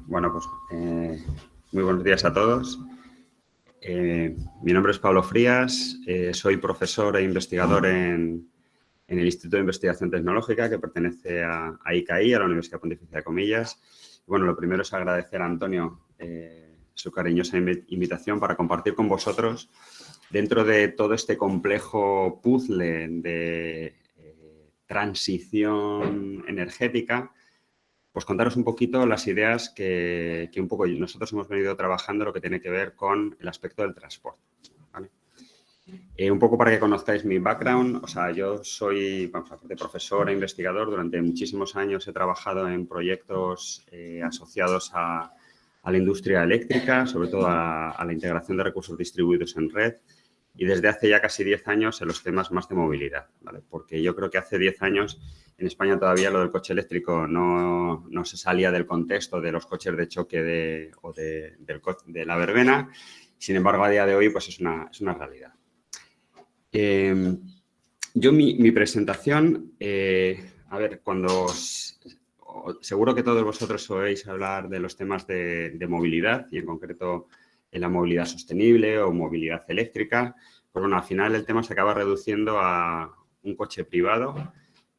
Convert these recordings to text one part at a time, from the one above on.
Bueno, pues muy buenos días a todos. Mi nombre es Pablo Frías, soy profesor e investigador en el Instituto de Investigación Tecnológica que pertenece a ICAI, a la Universidad Pontificia de Comillas. Bueno, lo primero es agradecer a Antonio su cariñosa invitación para compartir con vosotros, dentro de todo este complejo puzzle de transición energética, pues contaros un poquito las ideas que un poco nosotros hemos venido trabajando, lo que tiene que ver con el aspecto del transporte, ¿vale? Un poco para que conozcáis mi background, o sea, yo soy, vamos, aparte de profesor e investigador, durante muchísimos años he trabajado en proyectos asociados a la industria eléctrica, sobre todo a la integración de recursos distribuidos en red, y desde hace ya casi 10 años en los temas más de movilidad, ¿vale? Porque yo creo que hace 10 años en España todavía lo del coche eléctrico no se salía del contexto de los coches de choque de la verbena. Sin embargo, a día de hoy pues es una realidad. Yo mi presentación, a ver, seguro que todos vosotros oís hablar de los temas de movilidad y en concreto en la movilidad sostenible o movilidad eléctrica. Pues bueno, al final el tema se acaba reduciendo a un coche privado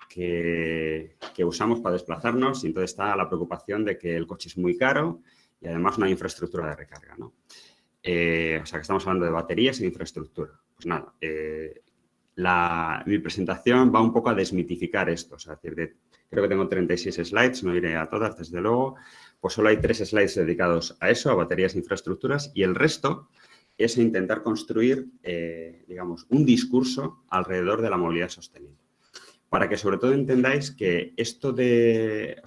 que usamos para desplazarnos y entonces está la preocupación de que el coche es muy caro y además no hay infraestructura de recarga, ¿no? O sea, que estamos hablando de baterías e infraestructura. Pues nada, mi presentación va un poco a desmitificar esto. O sea, es decir, creo que tengo 36 slides, no iré a todas, desde luego. Pues solo hay 3 slides dedicados a eso, a baterías e infraestructuras, y el resto es intentar construir, digamos, un discurso alrededor de la movilidad sostenible. Para que sobre todo entendáis que esto o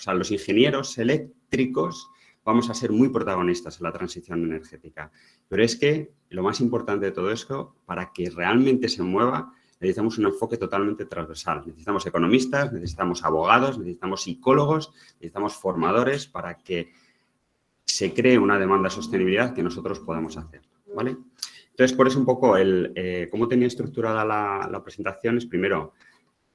sea, los ingenieros eléctricos vamos a ser muy protagonistas en la transición energética. Pero es que lo más importante de todo esto, para que realmente se mueva, necesitamos un enfoque totalmente transversal. Necesitamos economistas, necesitamos abogados, necesitamos psicólogos, necesitamos formadores para que se cree una demanda de sostenibilidad que nosotros podamos hacer, ¿vale? Entonces, por eso un poco cómo tenía estructurada la presentación es, primero,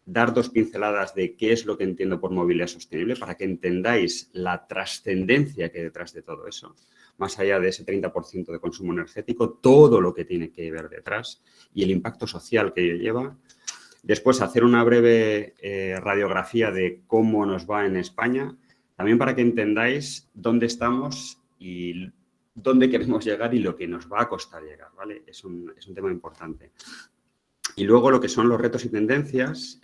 dar 2 pinceladas de qué es lo que entiendo por movilidad sostenible para que entendáis la trascendencia que hay detrás de todo eso. Más allá de ese 30% de consumo energético, todo lo que tiene que ver detrás y el impacto social que ello lleva. Después, hacer una breve radiografía de cómo nos va en España, también para que entendáis dónde estamos y dónde queremos llegar y lo que nos va a costar llegar, ¿vale? Es un tema importante. Y luego lo que son los retos y tendencias,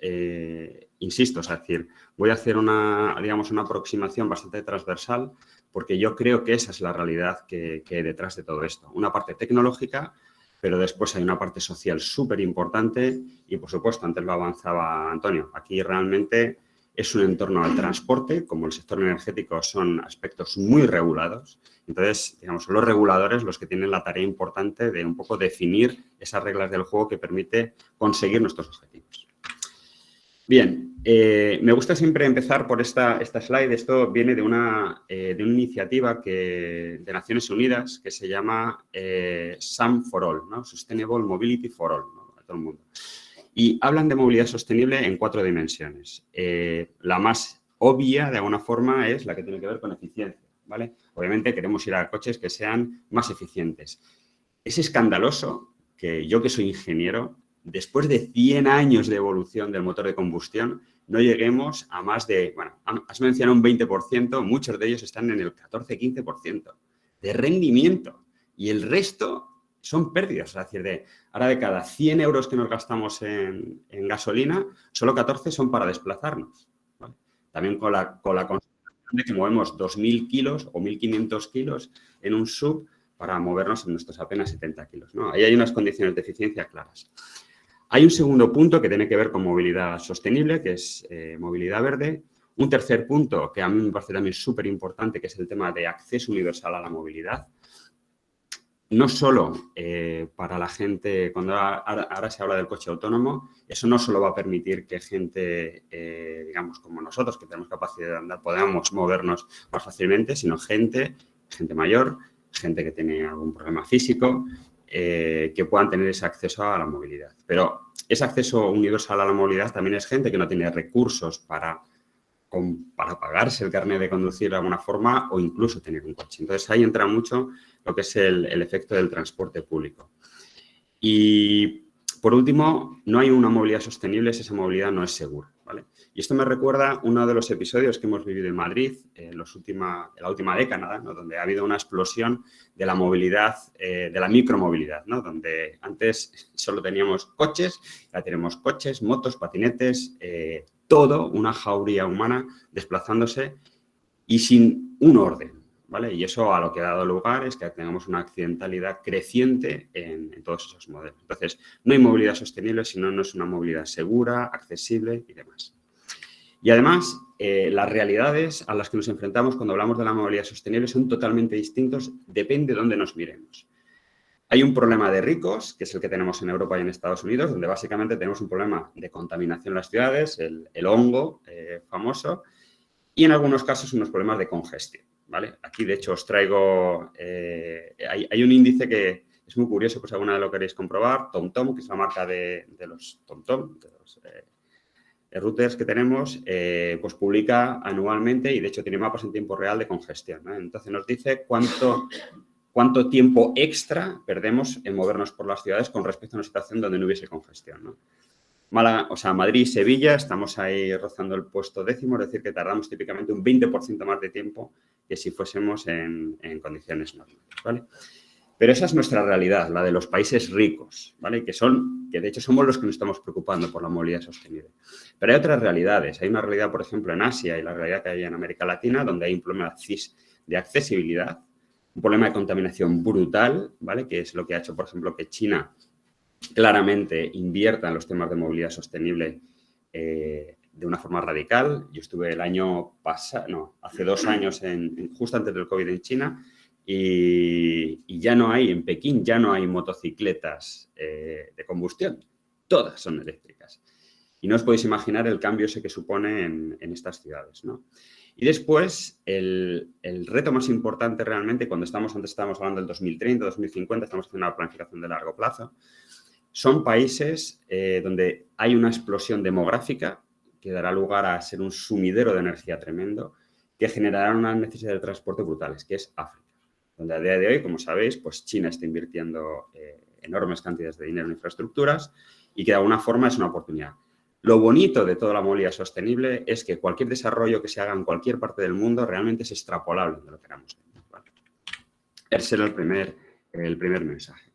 insisto, es decir, voy a hacer una aproximación bastante transversal porque yo creo que esa es la realidad que hay detrás de todo esto. Una parte tecnológica, pero después hay una parte social súper importante y, por supuesto, antes lo avanzaba Antonio, aquí realmente es un entorno al transporte, como el sector energético son aspectos muy regulados. Entonces, digamos, son los reguladores los que tienen la tarea importante de un poco definir esas reglas del juego que permite conseguir nuestros objetivos. Bien, me gusta siempre empezar por esta slide. Esto viene de una iniciativa de Naciones Unidas que se llama SAM for All, ¿no? Sustainable Mobility for All, ¿no? A todo el mundo. Y hablan de movilidad sostenible en 4 dimensiones. La más obvia, de alguna forma, es la que tiene que ver con eficiencia, ¿vale? Obviamente queremos ir a coches que sean más eficientes. Es escandaloso que yo, que soy ingeniero, después de 100 años de evolución del motor de combustión, no lleguemos a más de, bueno, has mencionado un 20%, muchos de ellos están en el 14-15% de rendimiento y el resto son pérdidas. Es decir, ahora de cada 100 euros que nos gastamos en gasolina, solo 14 son para desplazarnos, ¿vale? También con la consideración de que movemos 2.000 kilos o 1.500 kilos en un sub para movernos en nuestros apenas 70 kilos, ¿no? Ahí hay unas condiciones de eficiencia claras. Hay un segundo punto que tiene que ver con movilidad sostenible, que es movilidad verde. Un tercer punto que a mí me parece también súper importante, que es el tema de acceso universal a la movilidad. No solo para la gente, cuando ahora se habla del coche autónomo, eso no solo va a permitir que gente, digamos, como nosotros, que tenemos capacidad de andar, podamos movernos más fácilmente, sino gente mayor, gente que tiene algún problema físico, que puedan tener ese acceso a la movilidad. Pero ese acceso universal a la movilidad también es gente que no tiene recursos para para pagarse el carnet de conducir de alguna forma o incluso tener un coche. Entonces, ahí entra mucho lo que es el efecto del transporte público. Y, por último, no hay una movilidad sostenible si esa movilidad no es segura, ¿vale? Y esto me recuerda uno de los episodios que hemos vivido en Madrid en la última década, ¿no? Donde ha habido una explosión de la movilidad, de la micromovilidad, ¿no? Donde antes solo teníamos coches, ya tenemos coches, motos, patinetes, todo, una jauría humana desplazándose y sin un orden, ¿vale? Y eso a lo que ha dado lugar es que tengamos una accidentalidad creciente en todos esos modelos. Entonces, no hay movilidad sostenible si no es una movilidad segura, accesible y demás. Y además, las realidades a las que nos enfrentamos cuando hablamos de la movilidad sostenible son totalmente distintos, depende de dónde nos miremos. Hay un problema de ricos, que es el que tenemos en Europa y en Estados Unidos, donde básicamente tenemos un problema de contaminación en las ciudades, el hongo famoso, y en algunos casos unos problemas de congestión, ¿vale? Aquí, de hecho, os traigo... hay un índice que es muy curioso, pues alguna vez lo queréis comprobar, TomTom, que es la marca de los TomTom, de los routers que tenemos, pues publica anualmente y, de hecho, tiene mapas en tiempo real de congestión, ¿no? Entonces, nos dice cuánto tiempo extra perdemos en movernos por las ciudades con respecto a una situación donde no hubiese congestión, ¿no? Málaga, o sea, Madrid y Sevilla, estamos ahí rozando el puesto 10º, es decir, que tardamos típicamente un 20% más de tiempo que si fuésemos en condiciones normales, ¿vale? Pero esa es nuestra realidad, la de los países ricos, ¿vale? Que de hecho somos los que nos estamos preocupando por la movilidad sostenible. Pero hay otras realidades. Hay una realidad, por ejemplo, en Asia y la realidad que hay en América Latina, donde hay un problema de accesibilidad, un problema de contaminación brutal, ¿vale? Que es lo que ha hecho, por ejemplo, que China claramente invierta en los temas de movilidad sostenible de una forma radical. Yo estuve el año pasado, no, hace 2 años, justo antes del COVID en China, y ya no hay, en Pekín, ya no hay motocicletas de combustión. Todas son eléctricas. Y no os podéis imaginar el cambio ese que supone en estas ciudades, ¿no? Y después, el reto más importante realmente, antes estábamos hablando del 2030, 2050, estamos haciendo una planificación de largo plazo, son países donde hay una explosión demográfica que dará lugar a ser un sumidero de energía tremendo, que generará unas necesidades de transporte brutales, que es África, donde a día de hoy, como sabéis, pues China está invirtiendo enormes cantidades de dinero en infraestructuras y que de alguna forma es una oportunidad. Lo bonito de toda la movilidad sostenible es que cualquier desarrollo que se haga en cualquier parte del mundo realmente es extrapolable de lo que queramos. ¿Vale? Ese era el primer mensaje.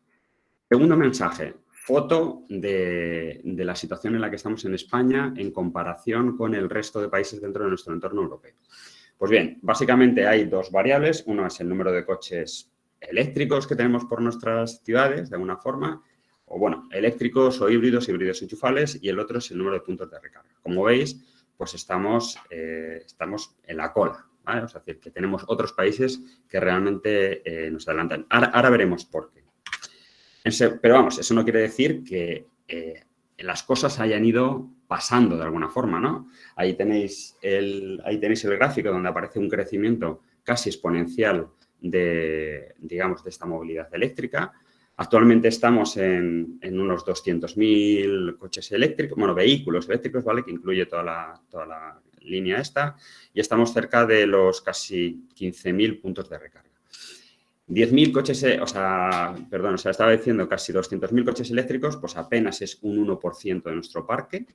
Segundo mensaje, foto de la situación en la que estamos en España en comparación con el resto de países dentro de nuestro entorno europeo. Pues bien, básicamente hay 2 variables. Uno es el número de coches eléctricos que tenemos por nuestras ciudades, de alguna forma, o bueno, eléctricos o híbridos enchufables, y el otro es el número de puntos de recarga. Como veis, pues estamos en la cola, ¿vale? O sea, es decir, que tenemos otros países que realmente nos adelantan. Ahora veremos por qué. Pero vamos, eso no quiere decir que las cosas hayan ido pasando de alguna forma, ¿no? Ahí tenéis el gráfico donde aparece un crecimiento casi exponencial de esta movilidad eléctrica. Actualmente estamos en unos 200.000 coches eléctricos, bueno, vehículos eléctricos, ¿vale? Que incluye toda la línea esta, y estamos cerca de los casi 15.000 puntos de recarga. 10.000 coches, estaba diciendo casi 200.000 coches eléctricos, pues apenas es un 1% de nuestro parque,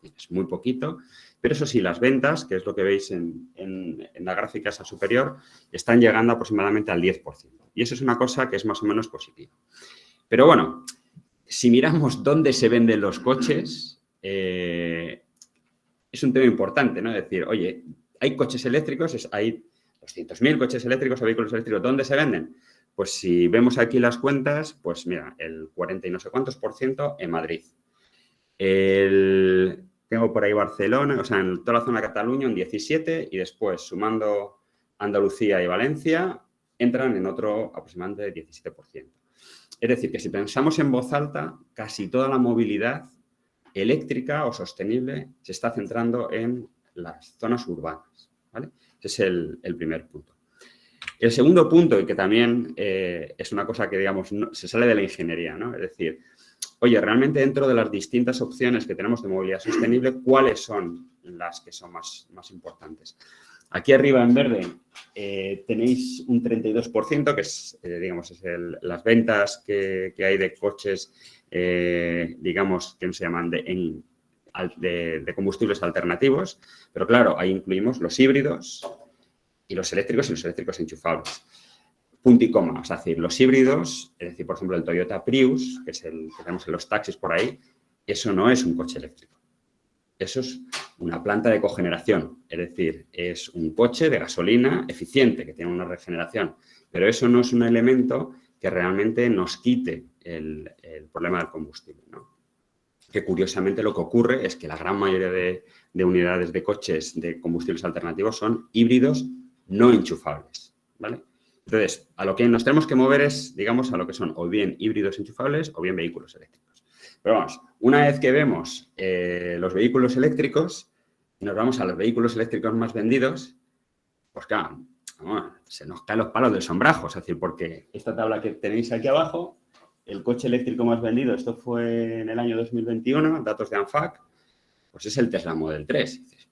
es muy poquito, pero eso sí, las ventas, que es lo que veis en la gráfica esa superior, están llegando aproximadamente al 10%. Y eso es una cosa que es más o menos positiva. Pero bueno, si miramos dónde se venden los coches, es un tema importante, ¿no? Es decir, oye, hay coches eléctricos, hay 200.000 coches eléctricos o vehículos eléctricos. ¿Dónde se venden? Pues si vemos aquí las cuentas, pues mira, el 40 y no sé cuántos % en Madrid. Tengo por ahí Barcelona, o sea, en toda la zona de Cataluña un 17, y después, sumando Andalucía y Valencia, entran en otro aproximadamente 17%. Es decir, que si pensamos en voz alta, casi toda la movilidad eléctrica o sostenible se está centrando en las zonas urbanas, ¿vale? Ese es el primer punto. El segundo punto, y que también es una cosa que, digamos, se sale de la ingeniería, ¿no? Es decir, oye, realmente dentro de las distintas opciones que tenemos de movilidad sostenible, ¿cuáles son las que son más importantes. Aquí arriba en verde tenéis un 32%, que es, digamos, las ventas que hay de coches, digamos, que se llaman de combustibles alternativos. Pero claro, ahí incluimos los híbridos y los eléctricos enchufables. Punto y coma, es decir, los híbridos, es decir, por ejemplo, el Toyota Prius, que es el que tenemos en los taxis por ahí, eso no es un coche eléctrico. Eso es una planta de cogeneración, es decir, es un coche de gasolina eficiente, que tiene una regeneración, pero eso no es un elemento que realmente nos quite el problema del combustible, ¿no? Que curiosamente lo que ocurre es que la gran mayoría de unidades de coches de combustibles alternativos son híbridos no enchufables, ¿vale? Entonces, a lo que nos tenemos que mover es, digamos, a lo que son o bien híbridos enchufables o bien vehículos eléctricos. Pero vamos, una vez que vemos los vehículos eléctricos y nos vamos a los vehículos eléctricos más vendidos, pues claro, se nos caen los palos del sombrajo. Es decir, porque esta tabla que tenéis aquí abajo, el coche eléctrico más vendido, esto fue en el año 2021, datos de ANFAC, pues es el Tesla Model 3. Y dices,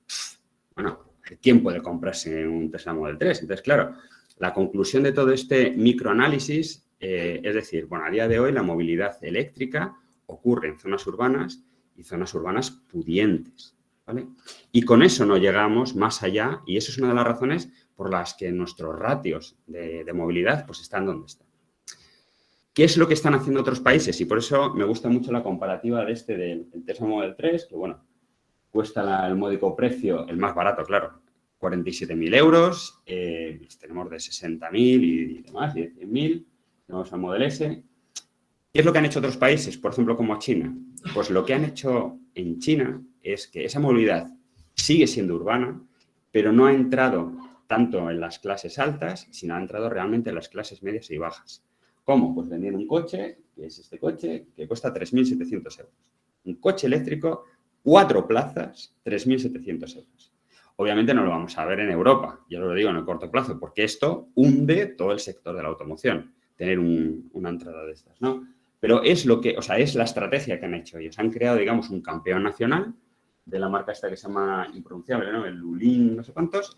bueno, ¿quién puede comprarse un Tesla Model 3? Entonces, claro, la conclusión de todo este microanálisis es decir, bueno, a día de hoy la movilidad eléctrica ocurre en zonas urbanas y zonas urbanas pudientes, ¿vale? Y con eso no llegamos más allá y eso es una de las razones por las que nuestros ratios de movilidad pues están donde están. ¿Qué es lo que están haciendo otros países? Y por eso me gusta mucho la comparativa del Tesla Model 3, que bueno, cuesta el módico precio, el más barato, claro, 47.000 euros, tenemos de 60.000 y demás, y de 100.000, tenemos el Model S. ¿Qué es lo que han hecho otros países? Por ejemplo, como China. Pues lo que han hecho en China es que esa movilidad sigue siendo urbana, pero no ha entrado tanto en las clases altas, sino ha entrado realmente en las clases medias y bajas. ¿Cómo? Pues vendiendo un coche, que es este coche, que cuesta 3.700 euros. Un coche eléctrico, 4 plazas, 3.700 euros. Obviamente no lo vamos a ver en Europa, yo lo digo en el corto plazo, porque esto hunde todo el sector de la automoción, tener una entrada de estas, ¿no? Pero es es la estrategia que han hecho ellos. Han creado, digamos, un campeón nacional de la marca esta que se llama impronunciable, ¿no? El Lulin, no sé cuántos.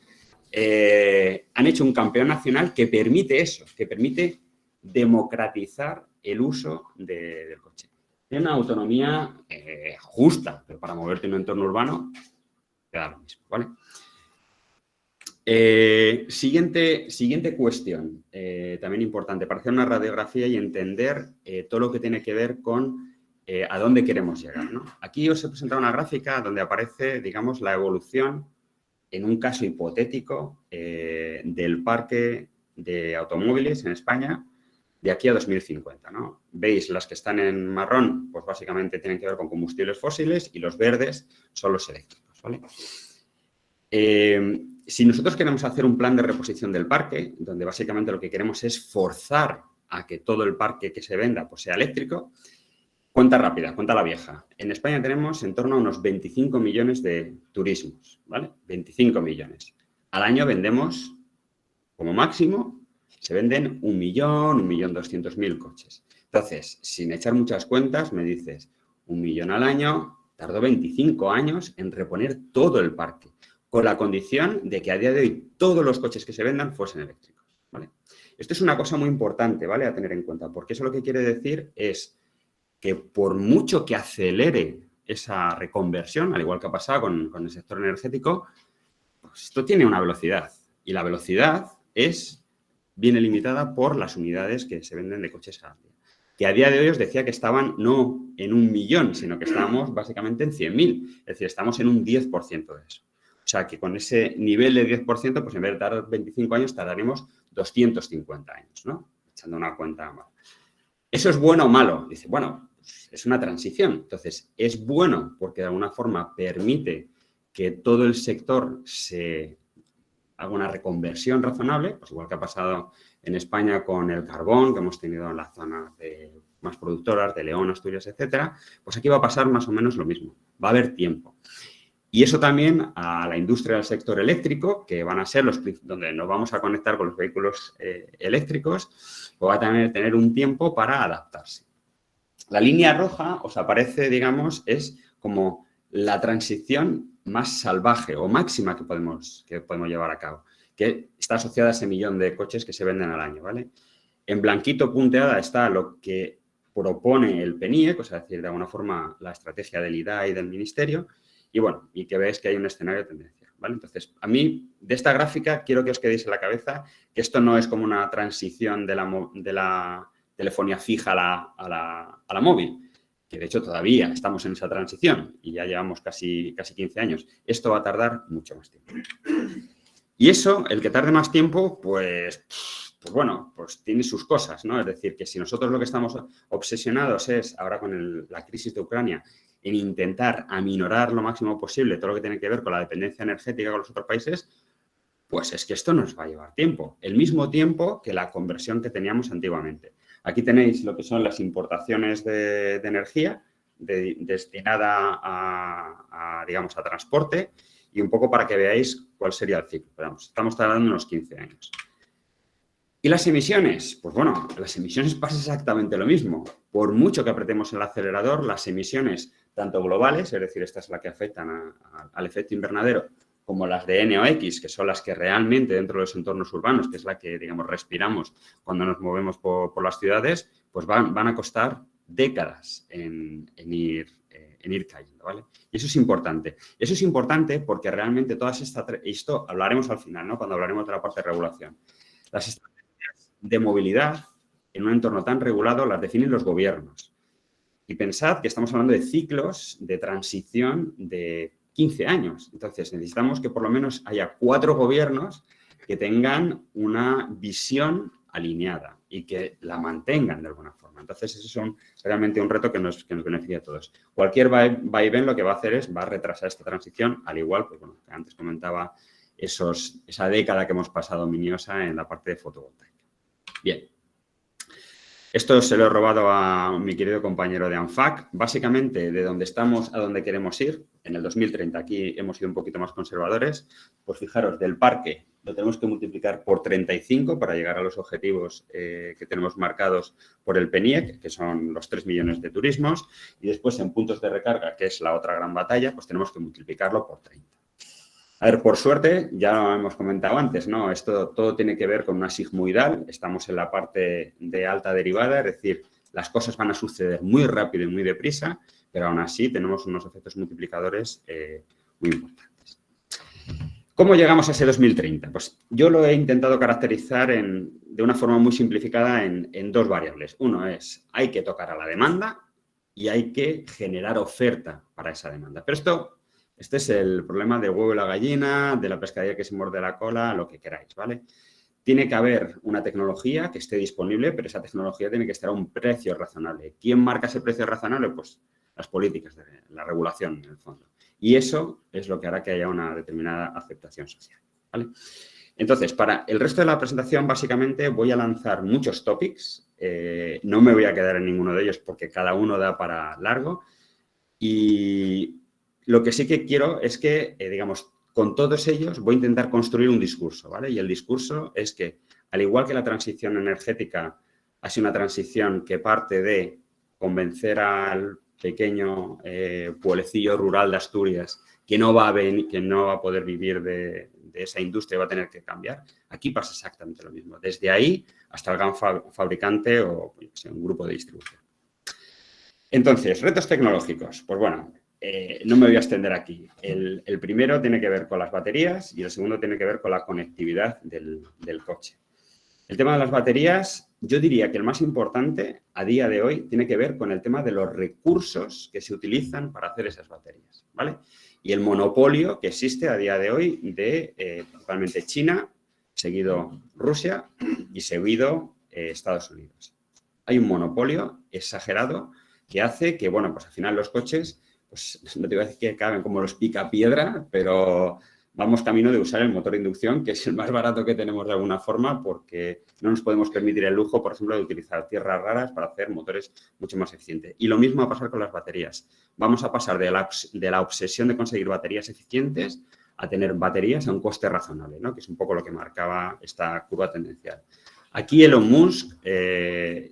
Han hecho un campeón nacional que permite eso, que permite democratizar el uso del coche. Tiene una autonomía justa, pero para moverte en un entorno urbano queda lo mismo, ¿vale? Siguiente cuestión, también importante, para hacer una radiografía y entender todo lo que tiene que ver con a dónde queremos llegar, ¿no? Aquí os he presentado una gráfica donde aparece, digamos, la evolución en un caso hipotético del parque de automóviles en España de aquí a 2050, ¿no? Veis, las que están en marrón, pues básicamente tienen que ver con combustibles fósiles y los verdes son los eléctricos, ¿vale? Si nosotros queremos hacer un plan de reposición del parque, donde básicamente lo que queremos es forzar a que todo el parque que se venda pues sea eléctrico, cuenta rápida, cuenta la vieja. En España tenemos en torno a unos 25 millones de turismos, ¿vale? 25 millones. Al año vendemos, como máximo, se venden 1.200.000 coches. Entonces, sin echar muchas cuentas, me dices, 1 millón al año, tardó 25 años en reponer todo el parque, con la condición de que a día de hoy todos los coches que se vendan fuesen eléctricos, ¿vale? Esto es una cosa muy importante, ¿vale?, a tener en cuenta, porque eso lo que quiere decir es que por mucho que acelere esa reconversión, al igual que ha pasado con el sector energético, pues esto tiene una velocidad. Y la velocidad viene limitada por las unidades que se venden de coches al día. Que a día de hoy os decía que estaban no en 1 millón, sino que estábamos básicamente en 100.000. Es decir, estamos en un 10% de eso. O sea, que con ese nivel de 10%, pues en vez de tardar 25 años, tardaremos 250 años, ¿no? Echando una cuenta mal. ¿Eso es bueno o malo? Dice, bueno, pues es una transición. Entonces, es bueno porque de alguna forma permite que todo el sector se haga una reconversión razonable, pues igual que ha pasado en España con el carbón, que hemos tenido en las zonas más productoras de León, Asturias, etcétera, pues aquí va a pasar más o menos lo mismo. Va a haber tiempo. Y eso también a la industria del sector eléctrico, que van a ser donde nos vamos a conectar con los vehículos eléctricos, pues va a tener un tiempo para adaptarse. La línea roja os aparece, digamos, es como la transición más salvaje o máxima que podemos llevar a cabo, que está asociada a ese millón de coches que se venden al año, ¿vale? En blanquito punteada está lo que propone el PNIEC, o sea, es decir, de alguna forma la estrategia del IDA y del Ministerio, y bueno, y que veáis que hay un escenario de tendencia, ¿vale? Entonces, a mí, de esta gráfica, quiero que os quedéis en la cabeza que esto no es como una transición de la telefonía fija a la móvil, que de hecho todavía estamos en esa transición y ya llevamos casi 15 años. Esto va a tardar mucho más tiempo. Y eso, el que tarde más tiempo, pues bueno, pues tiene sus cosas, ¿no? Es decir, que si nosotros lo que estamos obsesionados es, ahora con la crisis de Ucrania, en intentar aminorar lo máximo posible todo lo que tiene que ver con la dependencia energética con los otros países, pues es que esto nos va a llevar tiempo. El mismo tiempo que la conversión que teníamos antiguamente. Aquí tenéis lo que son las importaciones de energía destinada digamos, a transporte y un poco para que veáis cuál sería el ciclo. Pero vamos, estamos tardando unos 15 años. ¿Y las emisiones? Pues bueno, las emisiones pasa exactamente lo mismo. Por mucho que apretemos el acelerador, las emisiones, tanto globales, es decir, esta es la que afectan al efecto invernadero, como las de NOx, que son las que realmente dentro de los entornos urbanos, que es la que, digamos, respiramos cuando nos movemos por las ciudades, pues van a costar décadas en ir cayendo, ¿vale? Y eso es importante. Eso es importante porque realmente esto hablaremos al final, ¿no? Cuando hablaremos de la parte de regulación. Las estrategias de movilidad en un entorno tan regulado las definen los gobiernos. Y pensad que estamos hablando de ciclos de transición de 15 años. Entonces, necesitamos que por lo menos haya 4 gobiernos que tengan una visión alineada y que la mantengan de alguna forma. Entonces, eso es realmente un reto que nos beneficia a todos. Cualquier vaivén lo que va a hacer va a retrasar esta transición, al igual, pues bueno, que antes comentaba, esa década que hemos pasado miniosa en la parte de fotovoltaica. Bien. Esto se lo he robado a mi querido compañero de ANFAC. Básicamente, de donde estamos a donde queremos ir, en el 2030, aquí hemos sido un poquito más conservadores, pues fijaros, del parque lo tenemos que multiplicar por 35 para llegar a los objetivos que tenemos marcados por el PNIEC, que son los 3 millones de turismos, y después en puntos de recarga, que es la otra gran batalla, pues tenemos que multiplicarlo por 30. A ver, por suerte, ya lo hemos comentado antes, ¿no? Esto todo tiene que ver con una sigmoidal. Estamos en la parte de alta derivada, es decir, las cosas van a suceder muy rápido y muy deprisa, pero aún así tenemos unos efectos multiplicadores muy importantes. ¿Cómo llegamos a ese 2030? Pues yo lo he intentado caracterizar de una forma muy simplificada en 2 variables. Uno es, hay que tocar a la demanda y hay que generar oferta para esa demanda. Pero este es el problema del huevo y la gallina, de la pescadilla que se muerde la cola, lo que queráis, ¿vale? Tiene que haber una tecnología que esté disponible, pero esa tecnología tiene que estar a un precio razonable. ¿Quién marca ese precio razonable? Pues las políticas, la regulación, en el fondo. Y eso es lo que hará que haya una determinada aceptación social, ¿vale? Entonces, para el resto de la presentación, básicamente, voy a lanzar muchos topics. No me voy a quedar en ninguno de ellos porque cada uno da para largo. Y lo que sí que quiero es que, digamos, con todos ellos voy a intentar construir un discurso, ¿vale? Y el discurso es que, al igual que la transición energética ha sido una transición que parte de convencer al pequeño pueblecillo rural de Asturias que no va a poder vivir de esa industria y va a tener que cambiar, aquí pasa exactamente lo mismo. Desde ahí hasta el gran fabricante o un grupo de distribución. Entonces, retos tecnológicos. Pues bueno, no me voy a extender aquí. El primero tiene que ver con las baterías y el segundo tiene que ver con la conectividad del coche. El tema de las baterías, yo diría que el más importante a día de hoy tiene que ver con el tema de los recursos que se utilizan para hacer esas baterías, ¿vale? Y el monopolio que existe a día de hoy de principalmente China, seguido Rusia y seguido Estados Unidos. Hay un monopolio exagerado que hace que, bueno, pues al final los coches, pues no te voy a decir que caben como los picapiedra, pero vamos camino de usar el motor de inducción, que es el más barato que tenemos de alguna forma, porque no nos podemos permitir el lujo, por ejemplo, de utilizar tierras raras para hacer motores mucho más eficientes. Y lo mismo va a pasar con las baterías. Vamos a pasar de la obsesión de conseguir baterías eficientes a tener baterías a un coste razonable, ¿no? Que es un poco lo que marcaba esta curva tendencial. Aquí Elon Musk,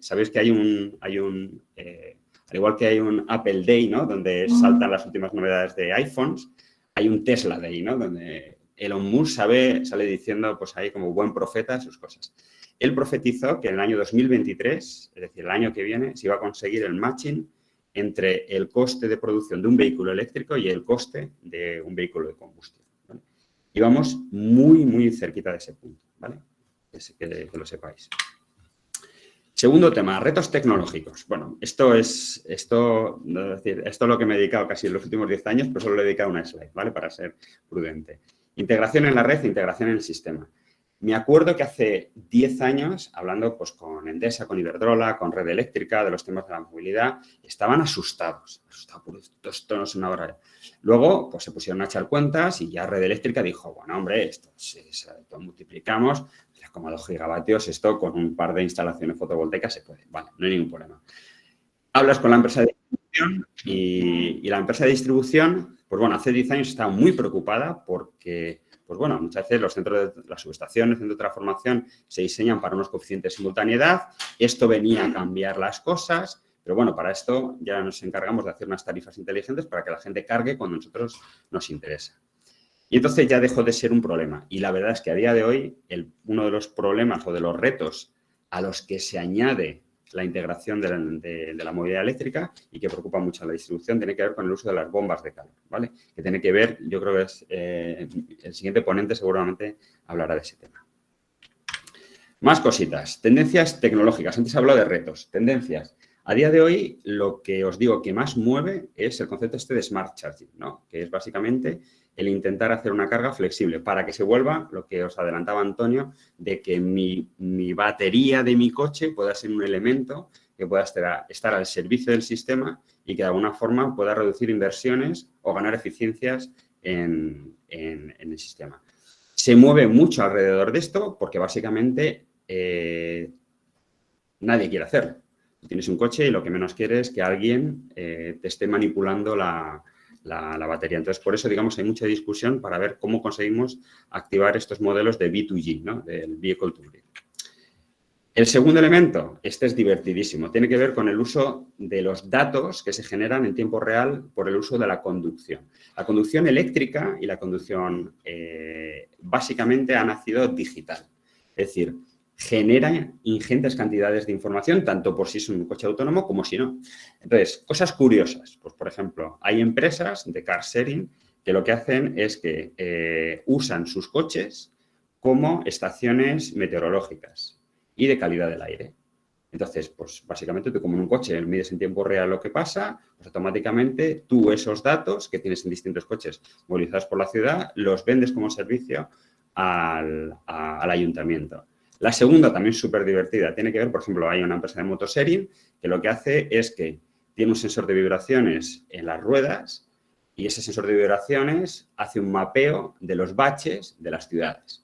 sabéis que al igual que hay un Apple Day, ¿no? Donde saltan las últimas novedades de iPhones, hay un Tesla de ahí, ¿no? Donde Elon Musk sale diciendo, pues ahí como buen profeta sus cosas. Él profetizó que en el año 2023, es decir, el año que viene, se iba a conseguir el matching entre el coste de producción de un vehículo eléctrico y el coste de un vehículo de combustión, ¿vale? Y vamos muy, muy cerquita de ese punto, ¿vale? Que lo sepáis. Segundo tema, retos tecnológicos. Bueno, esto es lo que me he dedicado casi en los últimos 10 años, pero solo le he dedicado una slide, ¿vale? Para ser prudente. Integración en la red, integración en el sistema. Me acuerdo que hace 10 años, hablando pues, con Endesa, con Iberdrola, con Red Eléctrica, de los temas de la movilidad, estaban asustados por esto no es una barbaridad. Luego, pues se pusieron a echar cuentas y ya Red Eléctrica dijo, bueno, hombre, esto multiplicamos, 3,2 gigavatios, esto con un par de instalaciones fotovoltaicas se puede, vale, no hay ningún problema. Hablas con la empresa de distribución y la empresa de distribución, pues bueno, hace 10 años estaba muy preocupada porque, pues bueno, muchas veces los centros de las subestaciones, centros de transformación se diseñan para unos coeficientes de simultaneidad. Esto venía a cambiar las cosas, pero bueno, para esto ya nos encargamos de hacer unas tarifas inteligentes para que la gente cargue cuando a nosotros nos interesa. Y entonces ya dejó de ser un problema. Y la verdad es que a día de hoy uno de los problemas o de los retos a los que se añade la integración de la movilidad eléctrica y que preocupa mucho a la distribución tiene que ver con el uso de las bombas de calor, ¿vale? Que tiene que ver, yo creo que es el siguiente ponente seguramente hablará de ese tema. Más cositas. Tendencias tecnológicas. Antes he hablado de retos. Tendencias. A día de hoy, lo que os digo que más mueve es el concepto de Smart Charging, ¿no? Que es básicamente el intentar hacer una carga flexible para que se vuelva, lo que os adelantaba Antonio, de que mi batería de mi coche pueda ser un elemento que pueda estar al servicio del sistema y que de alguna forma pueda reducir inversiones o ganar eficiencias en el sistema. Se mueve mucho alrededor de esto porque básicamente nadie quiere hacerlo. Tienes un coche y lo que menos quieres es que alguien te esté manipulando la batería. Entonces, por eso, digamos, hay mucha discusión para ver cómo conseguimos activar estos modelos de V2G, ¿no? Del Vehicle to Grid. El segundo elemento, este es divertidísimo, tiene que ver con el uso de los datos que se generan en tiempo real por el uso de la conducción. La conducción eléctrica y la conducción básicamente ha nacido digital. Es decir, genera ingentes cantidades de información, tanto por si es un coche autónomo como si no. Entonces, cosas curiosas. Pues, por ejemplo, hay empresas de car sharing que lo que hacen es que usan sus coches como estaciones meteorológicas y de calidad del aire. Entonces, pues básicamente tú como en un coche mides en tiempo real lo que pasa, pues automáticamente tú esos datos que tienes en distintos coches movilizados por la ciudad los vendes como servicio al ayuntamiento. La segunda, también súper divertida, tiene que ver, por ejemplo, hay una empresa de motosharing que lo que hace es que tiene un sensor de vibraciones en las ruedas y ese sensor de vibraciones hace un mapeo de los baches de las ciudades.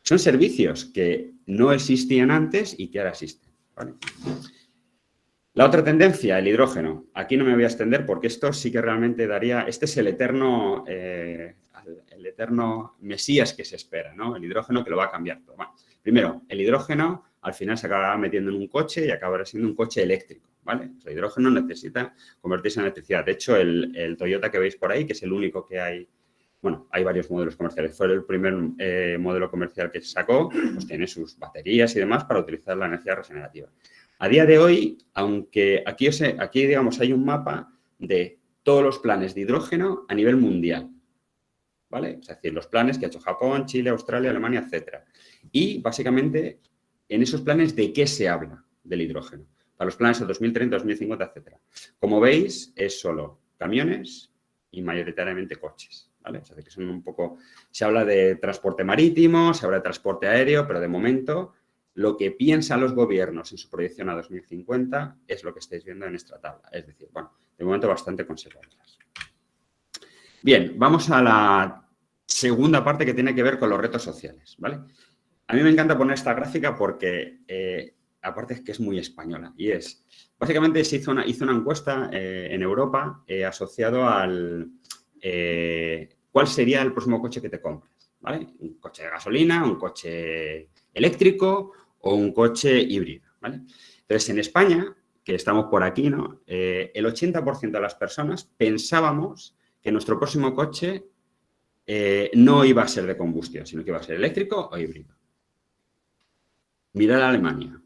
Son servicios que no existían antes y que ahora existen, ¿vale? La otra tendencia, el hidrógeno. Aquí no me voy a extender porque esto sí que realmente daría... Este es el eterno mesías que se espera, ¿no? El hidrógeno que lo va a cambiar todo. Bueno, primero, el hidrógeno al final se acabará metiendo en un coche y acabará siendo un coche eléctrico, ¿vale? O sea, el hidrógeno necesita convertirse en electricidad. De hecho, el Toyota que veis por ahí, que es el único que hay... Bueno, hay varios modelos comerciales. Fue el primer modelo comercial que se sacó, pues tiene sus baterías y demás para utilizar la energía regenerativa. A día de hoy, aunque aquí digamos, hay un mapa de todos los planes de hidrógeno a nivel mundial, ¿vale? Es decir, los planes que ha hecho Japón, Chile, Australia, Alemania, etcétera. Y, básicamente, en esos planes, ¿de qué se habla del hidrógeno? Para los planes de 2030, 2050, etcétera. Como veis, es solo camiones y mayoritariamente coches, ¿vale? O sea, que son un poco... Se habla de transporte marítimo, se habla de transporte aéreo, pero de momento lo que piensan los gobiernos en su proyección a 2050 es lo que estáis viendo en esta tabla. Es decir, bueno, de momento bastante conservadoras. Bien, vamos a la segunda parte que tiene que ver con los retos sociales, ¿vale? A mí me encanta poner esta gráfica porque, aparte es que es muy española, y es, básicamente se hizo una encuesta en Europa asociado al cuál sería el próximo coche que te compras, ¿vale? Un coche de gasolina, un coche eléctrico o un coche híbrido, ¿vale? Entonces, en España, que estamos por aquí, ¿no? El 80% de las personas pensábamos que nuestro próximo coche no iba a ser de combustión, sino que iba a ser eléctrico o híbrido. Mirad a Alemania.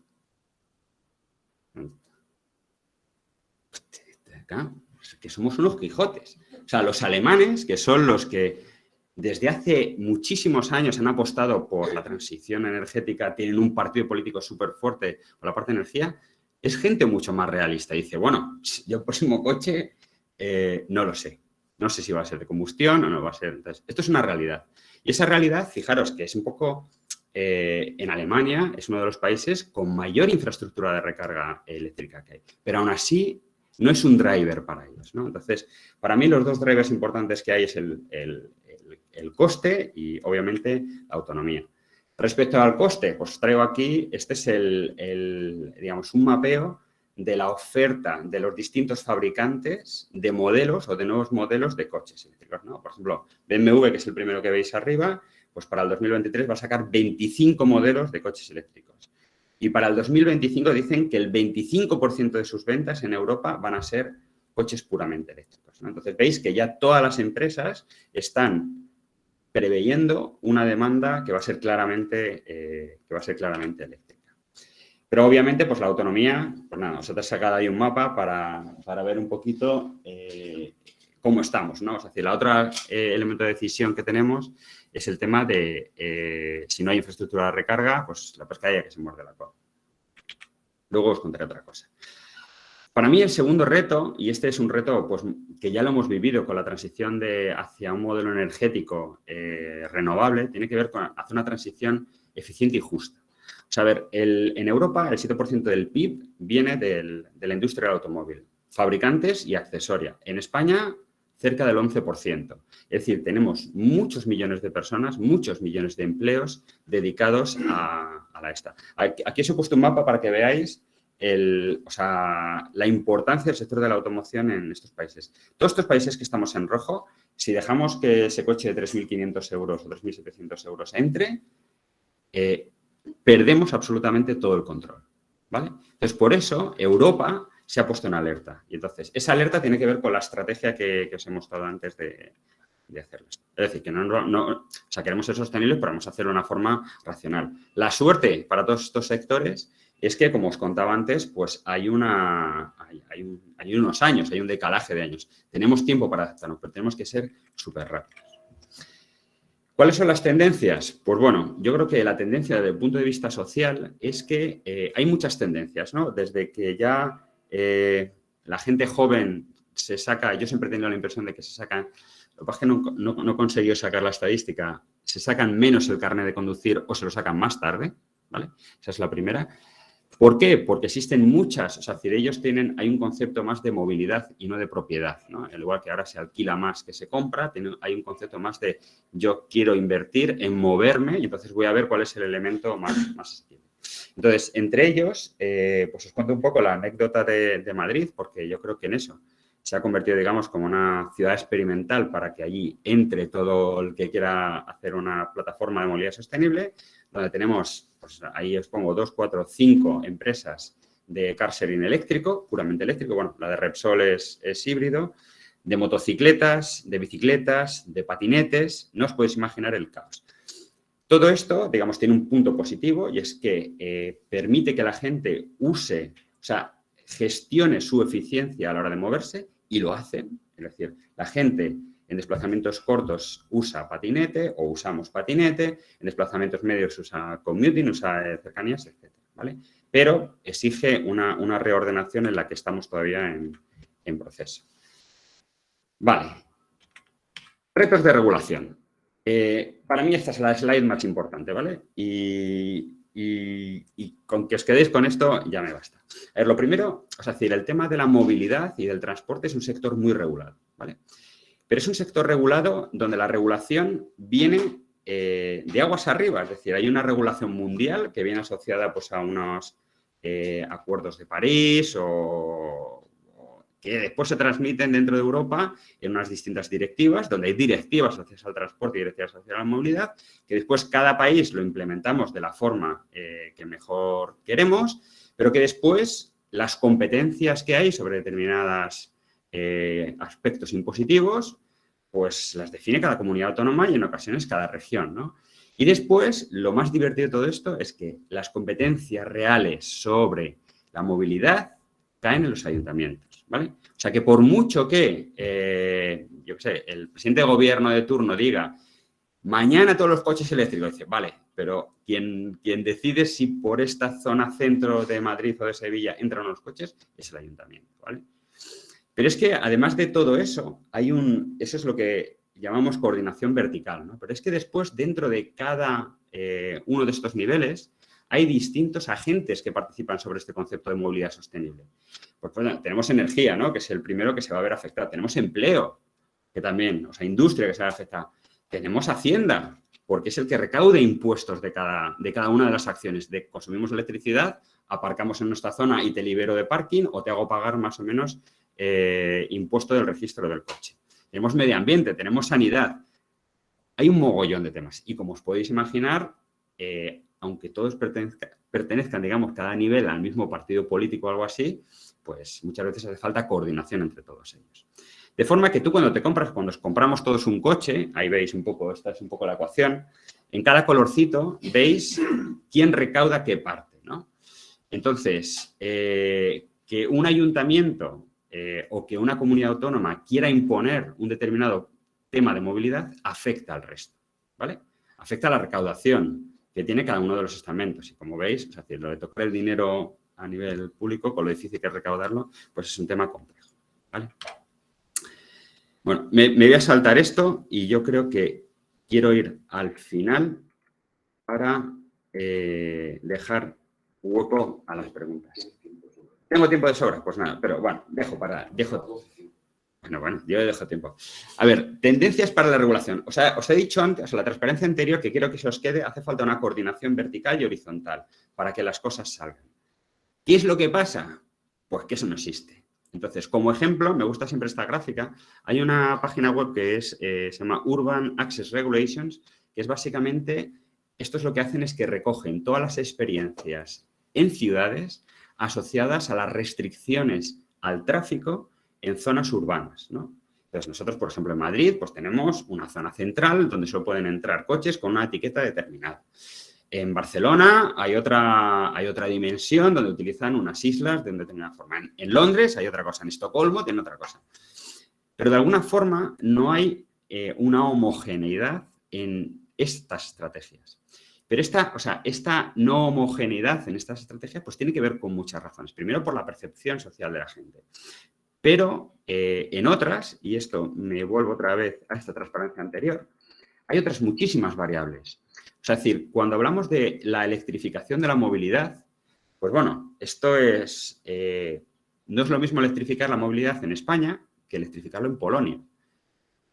Que somos unos Quijotes. O sea, los alemanes, que son los que desde hace muchísimos años han apostado por la transición energética, tienen un partido político súper fuerte por la parte de energía, es gente mucho más realista. Dice, bueno, yo el próximo coche no lo sé. No sé si va a ser de combustión o no va a ser. Entonces, esto es una realidad. Y esa realidad, fijaros que es un poco... en Alemania es uno de los países con mayor infraestructura de recarga eléctrica que hay. Pero aún así no es un driver para ellos, ¿no? Entonces, para mí los dos drivers importantes que hay es el coste y, obviamente, la autonomía. Respecto al coste, pues traigo aquí, este es digamos, un mapeo de la oferta de los distintos fabricantes de modelos o de nuevos modelos de coches eléctricos, ¿no? Por ejemplo, BMW, que es el primero que veis arriba, pues para el 2023 va a sacar 25 modelos de coches eléctricos. Y para el 2025 dicen que el 25% de sus ventas en Europa van a ser coches puramente eléctricos, ¿no? Entonces, veis que ya todas las empresas están preveyendo una demanda que va a ser claramente eléctrica. Pero obviamente, pues la autonomía, pues nada, os he sacado ahí un mapa para ver un poquito cómo estamos, ¿no? Es decir, la otra elemento de decisión que tenemos es el tema de si no hay infraestructura de recarga, pues la pescadilla que se muerde la cola. Luego os contaré otra cosa. Para mí el segundo reto, y este es un reto pues, que ya lo hemos vivido con la transición hacia un modelo energético renovable, tiene que ver con hacer una transición eficiente y justa. O sea, a ver, en Europa el 7% del PIB viene de la industria del automóvil, fabricantes y accesoria. En España, cerca del 11%. Es decir, tenemos muchos millones de personas, muchos millones de empleos dedicados a la esta. Aquí os he puesto un mapa para que veáis la importancia del sector de la automoción en estos países. Todos estos países que estamos en rojo, si dejamos que ese coche de 3.500 euros o 3.700 euros entre, perdemos absolutamente todo el control, ¿vale? Entonces, por eso, Europa se ha puesto en alerta. Y entonces, esa alerta tiene que ver con la estrategia que os he mostrado antes de hacerlo. Es decir, que queremos ser sostenibles, pero vamos a hacerlo de una forma racional. La suerte para todos estos sectores es que, como os contaba antes, pues hay unos años, hay un decalaje de años. Tenemos tiempo para adaptarnos, pero tenemos que ser súper rápidos. ¿Cuáles son las tendencias? Pues bueno, yo creo que la tendencia desde el punto de vista social es que hay muchas tendencias, ¿no? Desde que ya la gente joven se saca, yo siempre he tenido la impresión de que se sacan, lo que pasa es que no he conseguido sacar la estadística, se sacan menos el carnet de conducir o se lo sacan más tarde, ¿vale? Esa es la primera. ¿Por qué? Porque existen muchas, o sea, si ellos hay un concepto más de movilidad y no de propiedad, ¿no? En lugar que ahora se alquila más que se compra, hay un concepto más de yo quiero invertir en moverme y entonces voy a ver cuál es el elemento más Entonces, entre ellos, pues os cuento un poco la anécdota de Madrid, porque yo creo que en eso se ha convertido, digamos, como una ciudad experimental para que allí entre todo el que quiera hacer una plataforma de movilidad sostenible, donde tenemos, pues ahí os pongo 2, 4, 5 empresas de car sharing eléctrico, puramente eléctrico. Bueno, la de Repsol es híbrido, de motocicletas, de bicicletas, de patinetes. No os podéis imaginar el caos. Todo esto, digamos, tiene un punto positivo y es que permite que la gente use, o sea, gestione su eficiencia a la hora de moverse y lo hacen. Es decir, la gente en desplazamientos cortos usa patinete o usamos patinete, en desplazamientos medios usa commuting, usa cercanías, etc. ¿Vale? Pero exige una reordenación en la que estamos todavía en proceso. Vale. Retos de regulación. Para mí esta es la slide más importante, ¿vale? Y con que os quedéis con esto ya me basta. A ver, lo primero, es decir, el tema de la movilidad y del transporte es un sector muy regulado, ¿vale? Pero es un sector regulado donde la regulación viene de aguas arriba, es decir, hay una regulación mundial que viene asociada pues, a unos acuerdos de París o que después se transmiten dentro de Europa en unas distintas directivas, donde hay directivas asociadas al transporte y directivas asociadas a la movilidad, que después cada país lo implementamos de la forma que mejor queremos, pero que después las competencias que hay sobre determinadas aspectos impositivos, pues las define cada comunidad autónoma y en ocasiones cada región, ¿no? Y después, lo más divertido de todo esto es que las competencias reales sobre la movilidad caen en los ayuntamientos, ¿vale? O sea que por mucho que, yo qué sé, el presidente de gobierno de turno diga mañana todos los coches eléctricos, dice, vale, pero quien decide si por esta zona centro de Madrid o de Sevilla entran los coches es el ayuntamiento, ¿vale? Pero es que además de todo eso, eso es lo que llamamos coordinación vertical, ¿no? Pero es que después, dentro de cada uno de estos niveles, hay distintos agentes que participan sobre este concepto de movilidad sostenible. Pues bueno, tenemos energía, ¿no? Que es el primero que se va a ver afectado. Tenemos empleo, que también, o sea, industria que se va a afectar. Tenemos Hacienda, porque es el que recaude impuestos de cada una de las acciones. Consumimos electricidad, aparcamos en nuestra zona y te libero de parking o te hago pagar más o menos impuesto del registro del coche. Tenemos medio ambiente, tenemos sanidad. Hay un mogollón de temas. Y como os podéis imaginar, aunque todos pertenezcan, digamos, cada nivel al mismo partido político o algo así, pues muchas veces hace falta coordinación entre todos ellos. De forma que tú cuando nos compramos todos un coche, ahí veis un poco, esta es un poco la ecuación, en cada colorcito veis quién recauda qué parte, ¿no? Entonces, que un ayuntamiento o que una comunidad autónoma quiera imponer un determinado tema de movilidad afecta al resto, ¿vale? Afecta a la recaudación que tiene cada uno de los estamentos. Y como veis, es decir, lo de tocar el dinero a nivel público, con lo difícil que es recaudarlo, pues es un tema complejo, ¿vale? Bueno, me voy a saltar esto y yo creo que quiero ir al final para dejar hueco a las preguntas. ¿Tengo tiempo de sobra? Pues nada, pero bueno, Bueno, yo dejo tiempo. A ver, tendencias para la regulación. O sea, os he dicho antes, la transparencia anterior, que quiero que se os quede, hace falta una coordinación vertical y horizontal para que las cosas salgan. ¿Qué es lo que pasa? Pues que eso no existe. Entonces, como ejemplo, me gusta siempre esta gráfica, hay una página web que se llama Urban Access Regulations, que es básicamente, esto es lo que hacen es que recogen todas las experiencias en ciudades asociadas a las restricciones al tráfico en zonas urbanas, ¿no? Entonces, nosotros, por ejemplo, en Madrid, pues tenemos una zona central donde solo pueden entrar coches con una etiqueta determinada. En Barcelona hay otra dimensión donde utilizan unas islas de determinada forma. En Londres hay otra cosa, en Estocolmo tienen otra cosa. Pero de alguna forma no hay una homogeneidad en estas estrategias. Pero esta no homogeneidad en estas estrategias pues tiene que ver con muchas razones. Primero, por la percepción social de la gente. Pero en otras, y esto me vuelvo otra vez a esta transparencia anterior, hay otras muchísimas variables. O sea, es decir, cuando hablamos de la electrificación de la movilidad, pues bueno, no es lo mismo electrificar la movilidad en España que electrificarlo en Polonia.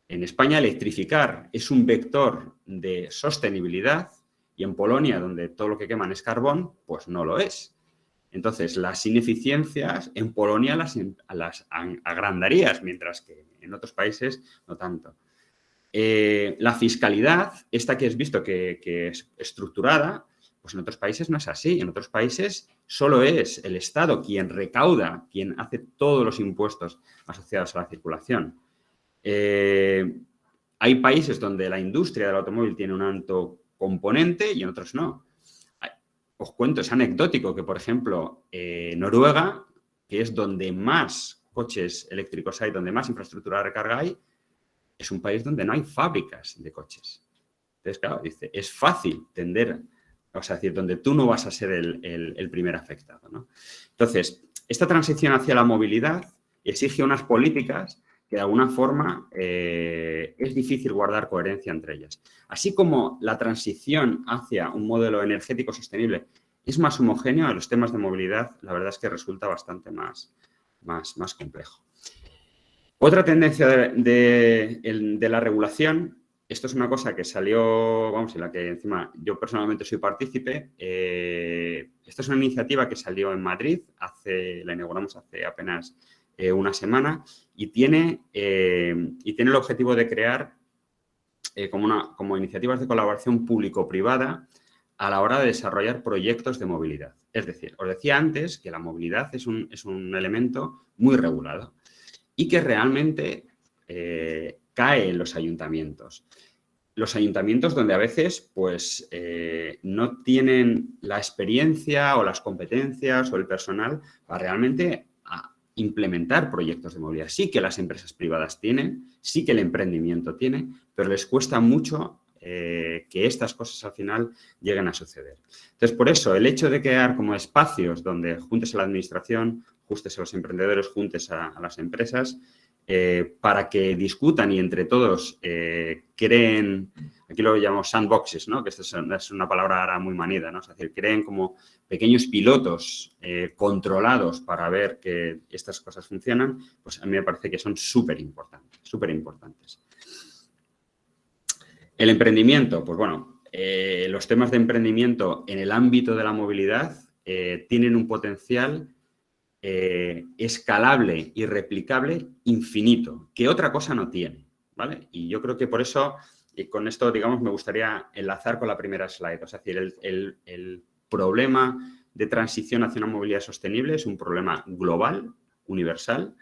En España electrificar es un vector de sostenibilidad y en Polonia, donde todo lo que queman es carbón, pues no lo es. Entonces, las ineficiencias en Polonia las agrandarías, mientras que en otros países no tanto. La fiscalidad, esta que has visto que es estructurada, pues en otros países no es así. En otros países solo es el Estado quien recauda, quien hace todos los impuestos asociados a la circulación. Hay países donde la industria del automóvil tiene un alto componente y en otros no. Os cuento, es anecdótico que, por ejemplo, Noruega, que es donde más coches eléctricos hay, donde más infraestructura de recarga hay, es un país donde no hay fábricas de coches. Entonces, claro, dice, es fácil tender, o sea, es decir, donde tú no vas a ser el primer afectado, ¿no? Entonces, esta transición hacia la movilidad exige unas políticas que de alguna forma es difícil guardar coherencia entre ellas. Así como la transición hacia un modelo energético sostenible es más homogéneo, en los temas de movilidad la verdad es que resulta bastante más complejo. Otra tendencia de la regulación, esto es una cosa que salió, vamos, en la que encima yo personalmente soy partícipe. Esta es una iniciativa que salió en Madrid, la inauguramos hace apenas una semana y tiene el objetivo de crear como iniciativas de colaboración público-privada a la hora de desarrollar proyectos de movilidad. Es decir, os decía antes que la movilidad es un elemento muy regulado y que realmente cae en los ayuntamientos. Los ayuntamientos donde a veces pues, no tienen la experiencia o las competencias o el personal para realmente implementar proyectos de movilidad. Sí que las empresas privadas tienen, sí que el emprendimiento tiene, pero les cuesta mucho que estas cosas al final lleguen a suceder. Entonces, por eso, el hecho de crear como espacios donde juntes a la administración, juntes a los emprendedores, juntes a las empresas, para que discutan y entre todos creen, aquí lo llamamos sandboxes, ¿no? Que esto es una palabra ahora muy manida, ¿no? Es decir, creen como pequeños pilotos controlados para ver que estas cosas funcionan, pues a mí me parece que son súper importantes, súper importantes. El emprendimiento, pues bueno, los temas de emprendimiento en el ámbito de la movilidad tienen un potencial escalable y replicable infinito, que otra cosa no tiene, ¿vale? Y yo creo que por eso, y con esto, digamos, me gustaría enlazar con la primera slide. O sea, es decir, el problema de transición hacia una movilidad sostenible es un problema global, universal,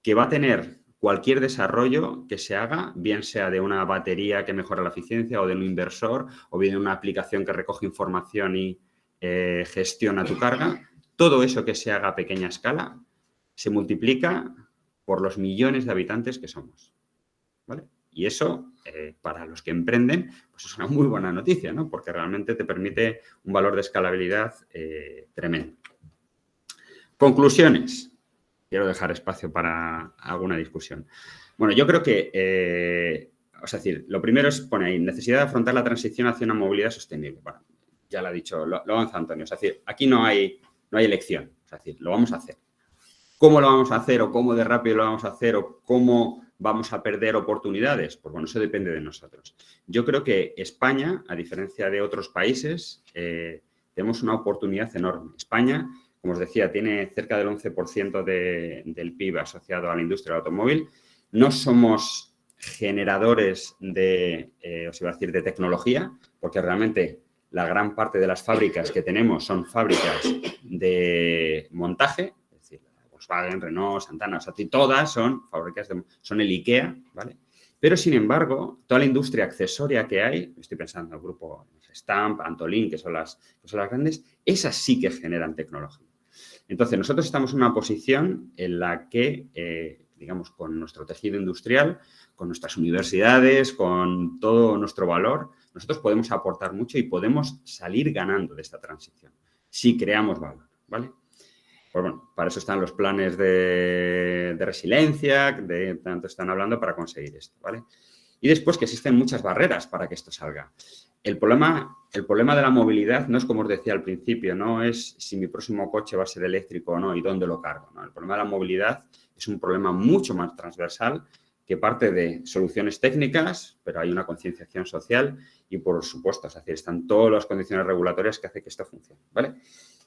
que va a tener cualquier desarrollo que se haga, bien sea de una batería que mejora la eficiencia o de un inversor, o bien de una aplicación que recoge información y gestiona tu carga. Todo eso que se haga a pequeña escala se multiplica por los millones de habitantes que somos, ¿vale? Y eso, para los que emprenden, pues es una muy buena noticia, ¿no? Porque realmente te permite un valor de escalabilidad tremendo. Conclusiones. Quiero dejar espacio para alguna discusión. Bueno, yo creo que, es decir, lo primero es poner ahí necesidad de afrontar la transición hacia una movilidad sostenible. Bueno, ya lo ha dicho, lo avanza Antonio. Es decir, aquí no hay elección. Es decir, lo vamos a hacer. ¿Cómo lo vamos a hacer o cómo de rápido lo vamos a hacer o cómo vamos a perder oportunidades? Pues bueno, eso depende de nosotros. Yo creo que España, a diferencia de otros países, tenemos una oportunidad enorme. España, como os decía, tiene cerca del 11% del PIB asociado a la industria del automóvil. No somos generadores de tecnología, porque realmente la gran parte de las fábricas que tenemos son fábricas de montaje, es decir, Volkswagen, Renault, Santana, o sea, todas son fábricas son el IKEA, ¿vale? Pero, sin embargo, toda la industria accesoria que hay, estoy pensando en el grupo Stamp, Antolin, que son las grandes, esas sí que generan tecnología. Entonces, nosotros estamos en una posición en la que, digamos, con nuestro tejido industrial, con nuestras universidades, con todo nuestro valor, nosotros podemos aportar mucho y podemos salir ganando de esta transición si creamos valor, ¿vale? Pues bueno, para eso están los planes de resiliencia, de tanto están hablando para conseguir esto, ¿vale? Y después que existen muchas barreras para que esto salga. El problema de la movilidad no es, como os decía al principio, no es si mi próximo coche va a ser eléctrico o no y dónde lo cargo, ¿no? El problema de la movilidad es un problema mucho más transversal que parte de soluciones técnicas, pero hay una concienciación social y, por supuesto, es decir, están todas las condiciones regulatorias que hacen que esto funcione, ¿vale?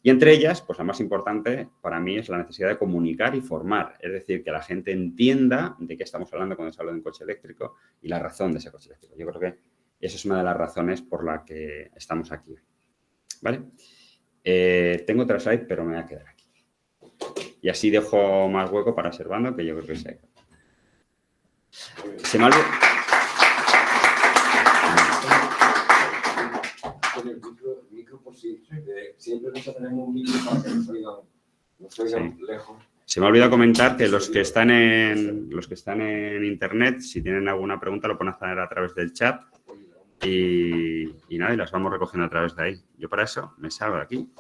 Y entre ellas, pues la más importante para mí es la necesidad de comunicar y formar, es decir, que la gente entienda de qué estamos hablando cuando se habla de un coche eléctrico y la razón de ese coche eléctrico. Yo creo que esa es una de las razones por la que estamos aquí, ¿vale? Tengo otra slide, pero me voy a quedar aquí. Y así dejo más hueco para Servando, que yo creo que se me ha olvidado. Siempre tenemos un micro para que nos oigan lejos. Se me ha olvidado comentar que los que están en internet, si tienen alguna pregunta, lo pueden hacer a través del chat y nada, y las vamos recogiendo a través de ahí. Yo para eso me salgo de aquí.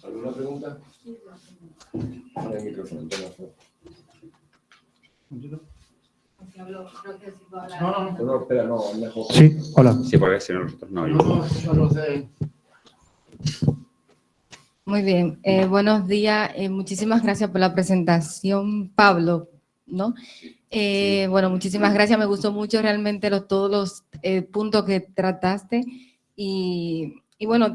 ¿Alguna pregunta? Para el micrófono. No, espera, no, mejor. Sí, hola. Sí, porque si no nosotros no. Muy bien, buenos días. Muchísimas gracias por la presentación, Pablo, ¿no? Bueno, muchísimas gracias. Me gustó mucho realmente todos los puntos que trataste y Y bueno,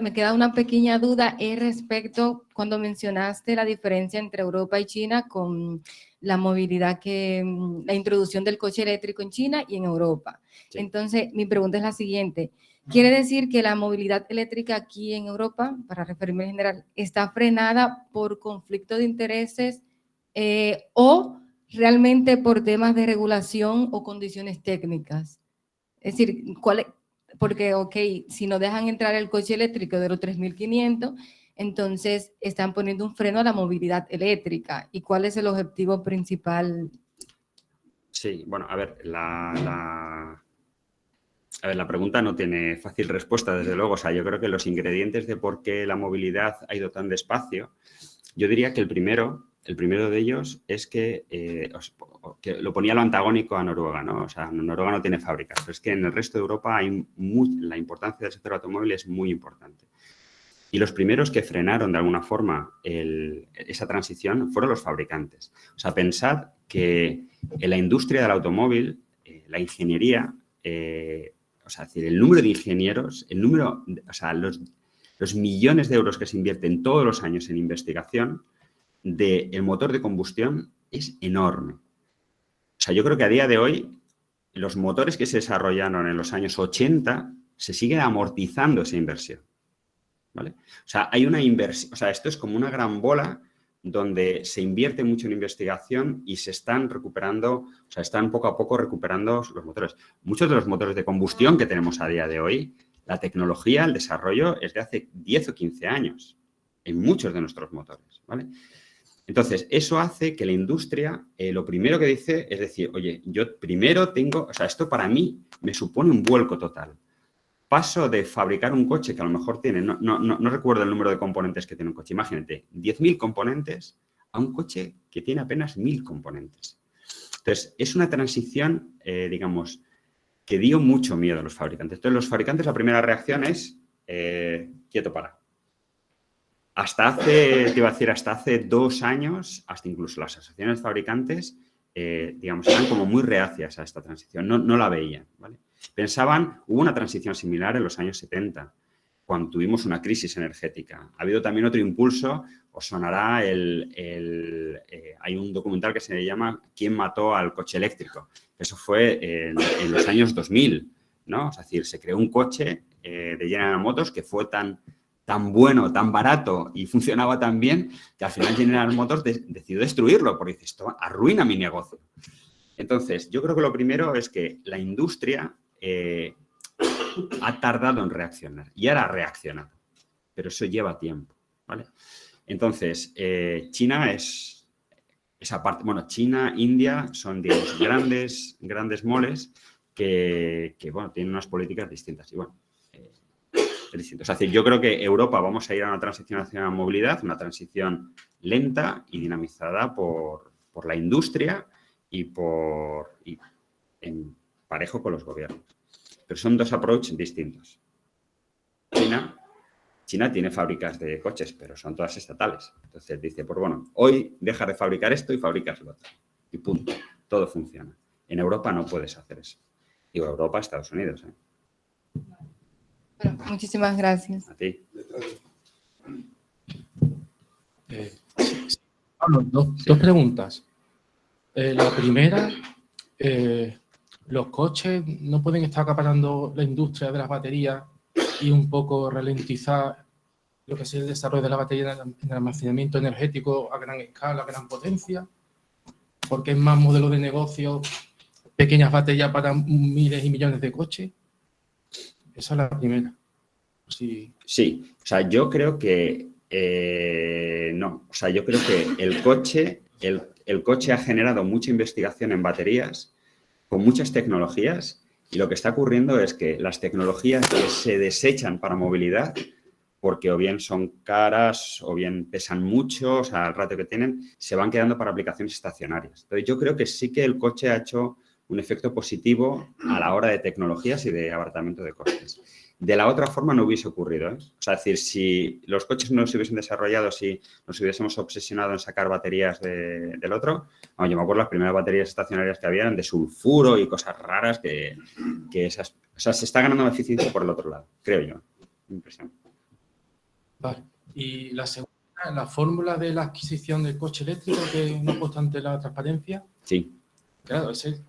me queda una pequeña duda respecto cuando mencionaste la diferencia entre Europa y China con la movilidad la introducción del coche eléctrico en China y en Europa. Sí. Entonces, mi pregunta es la siguiente. ¿Quiere decir que la movilidad eléctrica aquí en Europa, para referirme en general, está frenada por conflicto de intereses o realmente por temas de regulación o condiciones técnicas? Es decir, porque, ok, si no dejan entrar el coche eléctrico de los 3.500, entonces están poniendo un freno a la movilidad eléctrica. ¿Y cuál es el objetivo principal? Sí, bueno, a ver, la pregunta no tiene fácil respuesta, desde luego. O sea, yo creo que los ingredientes de por qué la movilidad ha ido tan despacio, yo diría que el primero de ellos es que lo ponía lo antagónico a Noruega, ¿no? O sea, Noruega no tiene fábricas, pero es que en el resto de Europa la importancia del sector automóvil es muy importante. Y los primeros que frenaron de alguna forma esa transición fueron los fabricantes. O sea, pensad que en la industria del automóvil, la ingeniería, o sea, es decir, el número de ingenieros, los millones de euros que se invierten todos los años en investigación del motor de combustión es enorme. O sea, yo creo que a día de hoy los motores que se desarrollaron en los años 80 se siguen amortizando esa inversión. ¿Vale? O sea, hay una inversión, o sea, esto es como una gran bola donde se invierte mucho en investigación y se están recuperando, o sea, están poco a poco recuperando los motores. Muchos de los motores de combustión que tenemos a día de hoy, la tecnología, el desarrollo es de hace 10 o 15 años en muchos de nuestros motores, ¿vale? Entonces, eso hace que la industria, lo primero que dice es decir, oye, yo primero tengo, o sea, esto para mí me supone un vuelco total. Paso de fabricar un coche que a lo mejor tiene, no recuerdo el número de componentes que tiene un coche, imagínate, 10.000 componentes a un coche que tiene apenas 1.000 componentes. Entonces, es una transición, digamos, que dio mucho miedo a los fabricantes. Entonces, los fabricantes, la primera reacción es, quieto, para. Hasta hace 2 años, hasta incluso las asociaciones de fabricantes, digamos, eran como muy reacias a esta transición, no la veían, ¿vale? Hubo una transición similar en los años 70, cuando tuvimos una crisis energética. Ha habido también otro impulso, os sonará hay un documental que se llama ¿Quién mató al coche eléctrico? Eso fue en los años 2000, ¿no? Es decir, se creó un coche de General Motors que fue tan bueno, tan barato y funcionaba tan bien que al final General Motors decidió destruirlo porque dice, esto arruina mi negocio. Entonces, yo creo que lo primero es que la industria ha tardado en reaccionar y ahora ha reaccionado, pero eso lleva tiempo, ¿vale? Entonces, China es esa parte, bueno, China, India son, digamos, grandes moles que bueno, tienen unas políticas distintas y bueno, es distinto. O sea, yo creo que Europa vamos a ir a una transición hacia la movilidad, una transición lenta y dinamizada por la industria y en parejo con los gobiernos. Pero son dos approaches distintos. China tiene fábricas de coches, pero son todas estatales. Entonces dice, pues bueno, hoy dejas de fabricar esto y fabricas lo otro. Y punto. Todo funciona. En Europa no puedes hacer eso. Digo, Europa, Estados Unidos, ¿eh? Bueno, muchísimas gracias. A ti. Dos preguntas. La primera, los coches no pueden estar acaparando la industria de las baterías y un poco ralentizar lo que es el desarrollo de la batería en el almacenamiento energético a gran escala, a gran potencia, porque es más modelo de negocio, pequeñas baterías para miles y millones de coches. Esa es la primera. Sí, o sea, yo creo que no. O sea, yo creo que el coche ha generado mucha investigación en baterías con muchas tecnologías y lo que está ocurriendo es que las tecnologías que se desechan para movilidad, porque o bien son caras o bien pesan mucho, o sea, el ratio que tienen, se van quedando para aplicaciones estacionarias. Entonces, yo creo que sí que el coche ha hecho un efecto positivo a la hora de tecnologías y de abaratamiento de costes. De la otra forma no hubiese ocurrido, ¿eh? O sea, es decir, si los coches no se hubiesen desarrollado, si nos hubiésemos obsesionado en sacar baterías del otro, yo me acuerdo las primeras baterías estacionarias que habían de sulfuro y cosas raras que esas, o sea, se está ganando eficiencia por el otro lado, creo yo. mi impresión. Vale. Y la segunda, la fórmula de la adquisición del coche eléctrico, que no obstante la transparencia. Sí. Claro, ese es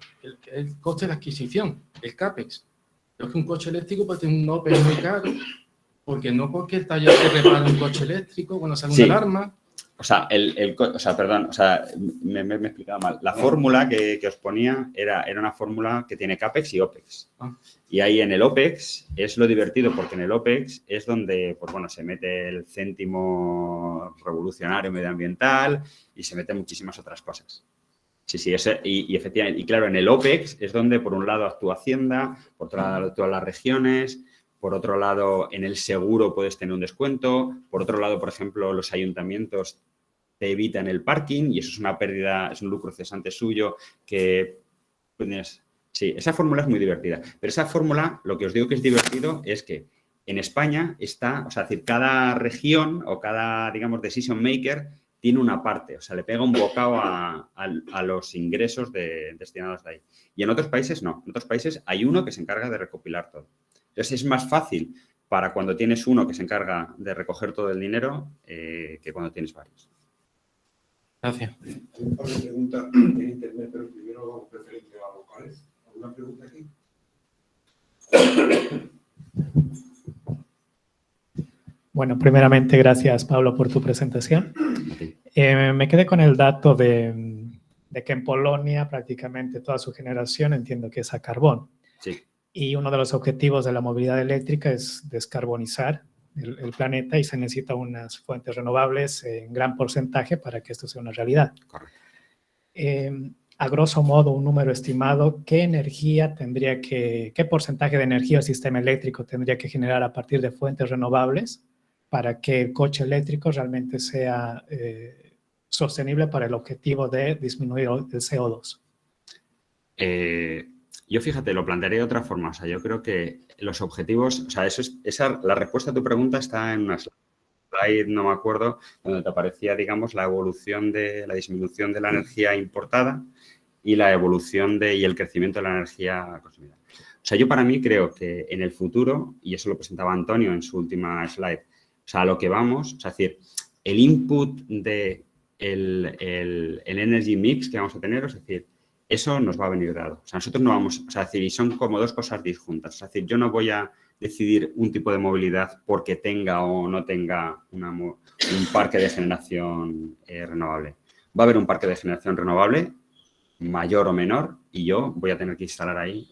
el coste de adquisición, el CAPEX. Pero es que un coche eléctrico puede tener un OPEX muy caro, porque no cualquier taller que repara un coche eléctrico cuando sale una alarma. O sea, perdón, me he explicado mal. La fórmula que os ponía era una fórmula que tiene CAPEX y OPEX. Y ahí en el OPEX es lo divertido, porque en el OPEX es donde, pues bueno, se mete el céntimo revolucionario medioambiental y se meten muchísimas otras cosas. Sí, y efectivamente, y claro, en el OPEX es donde por un lado actúa Hacienda, por otro lado actúan las regiones, por otro lado en el seguro puedes tener un descuento, por otro lado, por ejemplo, los ayuntamientos te evitan el parking y eso es una pérdida, es un lucro cesante suyo que... Pues, sí, esa fórmula es muy divertida, pero esa fórmula, lo que os digo que es divertido es que en España está, o sea, es decir, cada región o cada, digamos, decision maker tiene una parte, o sea, le pega un bocado a los ingresos destinados de ahí. Y en otros países no, en otros países hay uno que se encarga de recopilar todo. Entonces, es más fácil para cuando tienes uno que se encarga de recoger todo el dinero que cuando tienes varios. Gracias. Hay un par de preguntas en internet, pero primero vamos preferente a locales. ¿Alguna pregunta aquí? Bueno, primeramente, gracias, Pablo, por tu presentación. Me quedé con el dato de que en Polonia prácticamente toda su generación entiendo que es a carbón. Sí. Y uno de los objetivos de la movilidad eléctrica es descarbonizar el planeta y se necesitan unas fuentes renovables en gran porcentaje para que esto sea una realidad. Correcto. A grosso modo, un número estimado, ¿qué porcentaje de energía el sistema eléctrico tendría que generar a partir de fuentes renovables para que el coche eléctrico realmente sea sostenible para el objetivo de disminuir el CO2? Yo, fíjate, lo plantearé de otra forma. O sea, yo creo que los objetivos, o sea, la respuesta a tu pregunta está en una slide, no me acuerdo, donde te aparecía, digamos, la evolución de la disminución de la energía importada y la evolución y el crecimiento de la energía consumida. O sea, yo para mí creo que en el futuro, y eso lo presentaba Antonio en su última slide, o sea, a lo que vamos, o sea, es decir, el input de el energy mix que vamos a tener, es decir, eso nos va a venir dado. O sea, nosotros no vamos, o sea, es decir, y son como dos cosas disjuntas. Es decir, yo no voy a decidir un tipo de movilidad porque tenga o no tenga un parque de generación renovable. Va a haber un parque de generación renovable, mayor o menor, y yo voy a tener que instalar ahí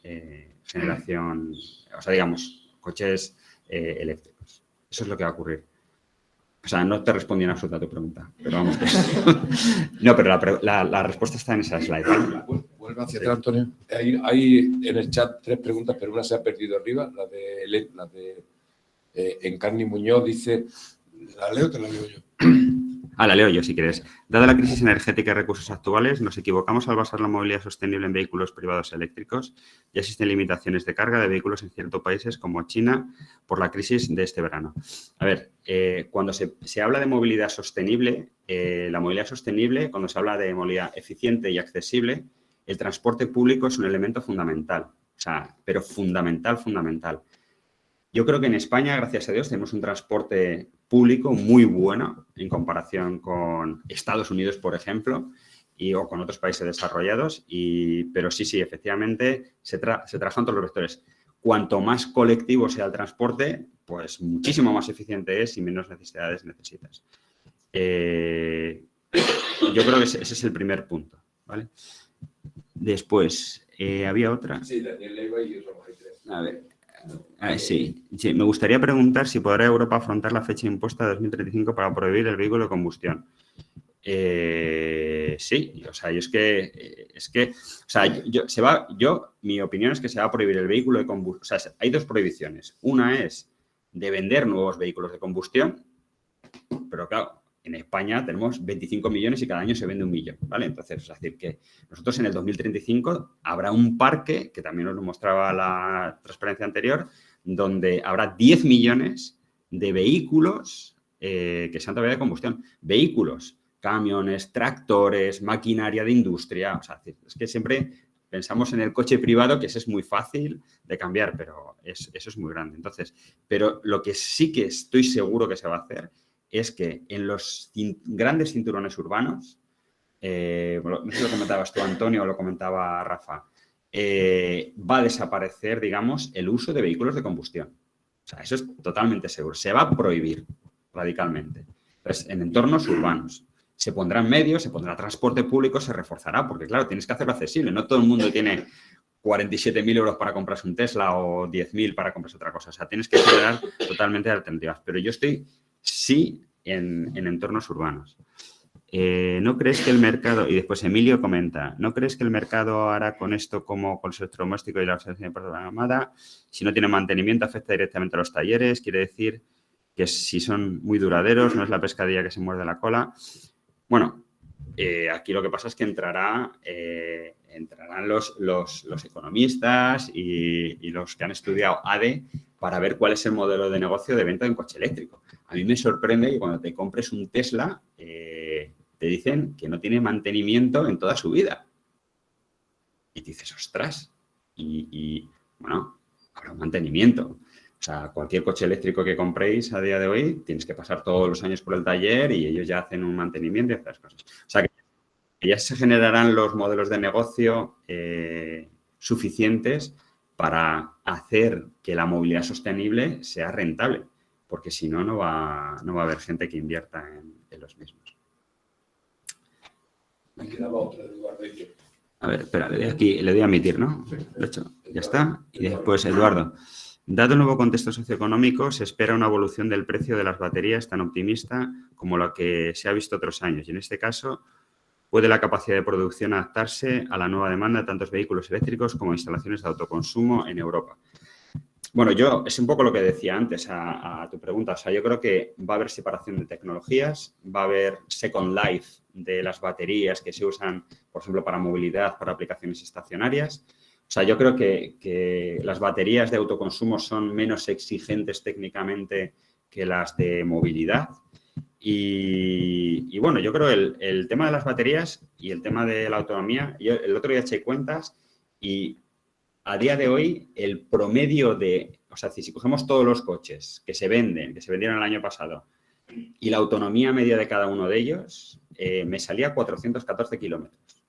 generación, o sea, digamos, coches eléctricos. Eso es lo que va a ocurrir. O sea, no te respondí en absoluto a tu pregunta, pero vamos. No, pero la respuesta está en esa slide, ¿vale? Vuelve hacia atrás, Antonio. Hay en el chat 3 preguntas, pero una se ha perdido arriba. La de Encarni Muñoz dice... ¿La leo o te la leo yo? La leo yo, si quieres. Dada la crisis energética y recursos actuales, nos equivocamos al basar la movilidad sostenible en vehículos privados eléctricos. Ya existen limitaciones de carga de vehículos en ciertos países como China por la crisis de este verano. A ver, cuando se habla de movilidad sostenible, la movilidad sostenible, cuando se habla de movilidad eficiente y accesible, el transporte público es un elemento fundamental. O sea, pero fundamental. Yo creo que en España, gracias a Dios, tenemos un transporte público muy bueno en comparación con Estados Unidos, por ejemplo, o con otros países desarrollados. Pero sí, efectivamente, se trabajan todos los vectores. Cuanto más colectivo sea el transporte, pues muchísimo más eficiente es y menos necesidades necesitas. Yo creo que ese es el primer punto, ¿vale? Después, ¿había otra? Sí, Daniel Leiva y Ramón G3. A ver. Sí, me gustaría preguntar si podrá Europa afrontar la fecha impuesta de 2035 para prohibir el vehículo de combustión. Sí, o sea, mi opinión es que se va a prohibir el vehículo de combustión. O sea, hay dos prohibiciones. Una es de vender nuevos vehículos de combustión, pero claro, en España tenemos 25 millones y cada año se vende 1 millón, ¿vale? Entonces, es decir, que nosotros en el 2035 habrá un parque, que también os lo mostraba la transparencia anterior, donde habrá 10 millones de vehículos que sean todavía de combustión. Vehículos, camiones, tractores, maquinaria de industria. O sea, es que siempre pensamos en el coche privado, que ese es muy fácil de cambiar, pero eso es muy grande. Entonces, pero lo que sí que estoy seguro que se va a hacer es que en los grandes cinturones urbanos, no sé si lo comentabas tú, Antonio, o lo comentaba Rafa, va a desaparecer, digamos, el uso de vehículos de combustión. O sea, eso es totalmente seguro. Se va a prohibir radicalmente. Entonces, en entornos urbanos. Se pondrán medios, se pondrá transporte público, se reforzará, porque claro, tienes que hacerlo accesible. No todo el mundo tiene 47.000 euros para comprarse un Tesla o 10.000 para comprarse otra cosa. O sea, tienes que generar totalmente alternativas. Pero yo estoy sí en entornos urbanos. ¿No crees que el mercado, y después Emilio comenta, ¿no crees que el mercado hará con esto como con el electrodoméstico y la observación programada? Si no tiene mantenimiento, afecta directamente a los talleres. Quiere decir que si son muy duraderos, no es la pescadilla que se muerde la cola. Bueno, aquí lo que pasa es que entrarán los economistas y los que han estudiado ADE para ver cuál es el modelo de negocio de venta de un coche eléctrico. A mí me sorprende que cuando te compres un Tesla te dicen que no tiene mantenimiento en toda su vida. Y te dices, ostras, bueno, habrá un mantenimiento. O sea, cualquier coche eléctrico que compréis a día de hoy, tienes que pasar todos los años por el taller y ellos ya hacen un mantenimiento y otras cosas. O sea, que ya se generarán los modelos de negocio suficientes para hacer que la movilidad sostenible sea rentable, porque si no, no va a haber gente que invierta en los mismos. Me quedaba otra de Eduardo. A ver, espera, le doy a emitir, ¿no? Lo he hecho, ya está. Y después, Eduardo. Dado el nuevo contexto socioeconómico, se espera una evolución del precio de las baterías tan optimista como la que se ha visto otros años. Y en este caso, ¿puede la capacidad de producción adaptarse a la nueva demanda de tantos vehículos eléctricos como instalaciones de autoconsumo en Europa? Bueno, es un poco lo que decía antes a tu pregunta. O sea, yo creo que va a haber separación de tecnologías, va a haber second life de las baterías que se usan, por ejemplo, para movilidad, para aplicaciones estacionarias. O sea, yo creo que las baterías de autoconsumo son menos exigentes técnicamente que las de movilidad. Y bueno, yo creo el tema de las baterías y el tema de la autonomía, yo el otro día eché cuentas y a día de hoy el promedio o sea, si cogemos todos los coches que se vendieron el año pasado y la autonomía media de cada uno de ellos, me salía 414 kilómetros.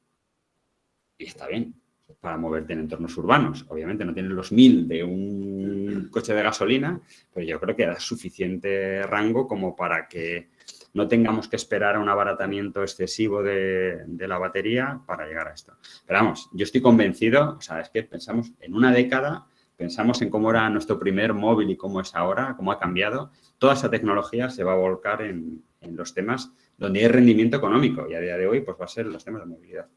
Y está bien para moverte en entornos urbanos. Obviamente no tienes los 1.000 de un coche de gasolina, pero yo creo que da suficiente rango como para que no tengamos que esperar a un abaratamiento excesivo de la batería para llegar a esto. Pero vamos, yo estoy convencido, o sea, es que pensamos en una década, pensamos en cómo era nuestro primer móvil y cómo es ahora, cómo ha cambiado. Toda esa tecnología se va a volcar en los temas donde hay rendimiento económico y a día de hoy pues va a ser los temas de movilidad.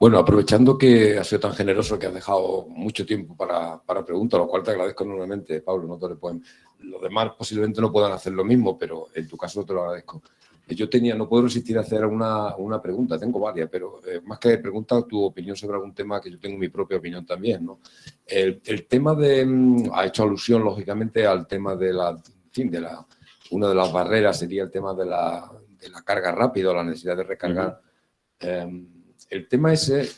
Bueno, aprovechando que has sido tan generoso que has dejado mucho tiempo para preguntas, lo cual te agradezco enormemente, Pablo, no te lo pueden. Los demás posiblemente no puedan hacer lo mismo, pero en tu caso te lo agradezco. No puedo resistir a hacer una pregunta, tengo varias, pero más que preguntar tu opinión sobre algún tema, que yo tengo mi propia opinión también, ¿no? El tema ha hecho alusión, lógicamente, al tema una de las barreras sería el tema de la carga rápida, la necesidad de recargar. El tema ese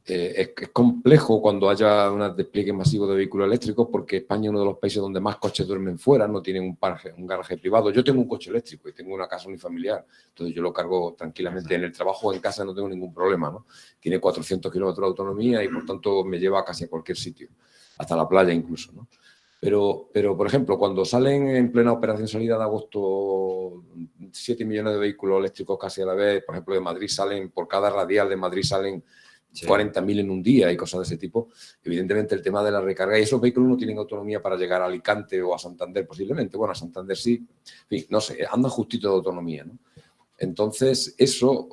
es complejo cuando haya un despliegue masivo de vehículos eléctricos, porque España es uno de los países donde más coches duermen fuera, no tienen un garaje privado. Yo tengo un coche eléctrico y tengo una casa unifamiliar, entonces yo lo cargo tranquilamente en el trabajo o en casa, no tengo ningún problema, ¿no? Tiene 400 kilómetros de autonomía y por tanto me lleva casi a cualquier sitio, hasta la playa incluso, ¿no? Pero, por ejemplo, cuando salen en plena operación salida de agosto 7 millones de vehículos eléctricos casi a la vez, por ejemplo, de Madrid por cada radial de Madrid salen 40.000 en un día y cosas de ese tipo, evidentemente el tema de la recarga, y esos vehículos no tienen autonomía para llegar a Alicante o a Santander posiblemente, bueno, a Santander sí, en fin, no sé, andan justito de autonomía, ¿no? Entonces, eso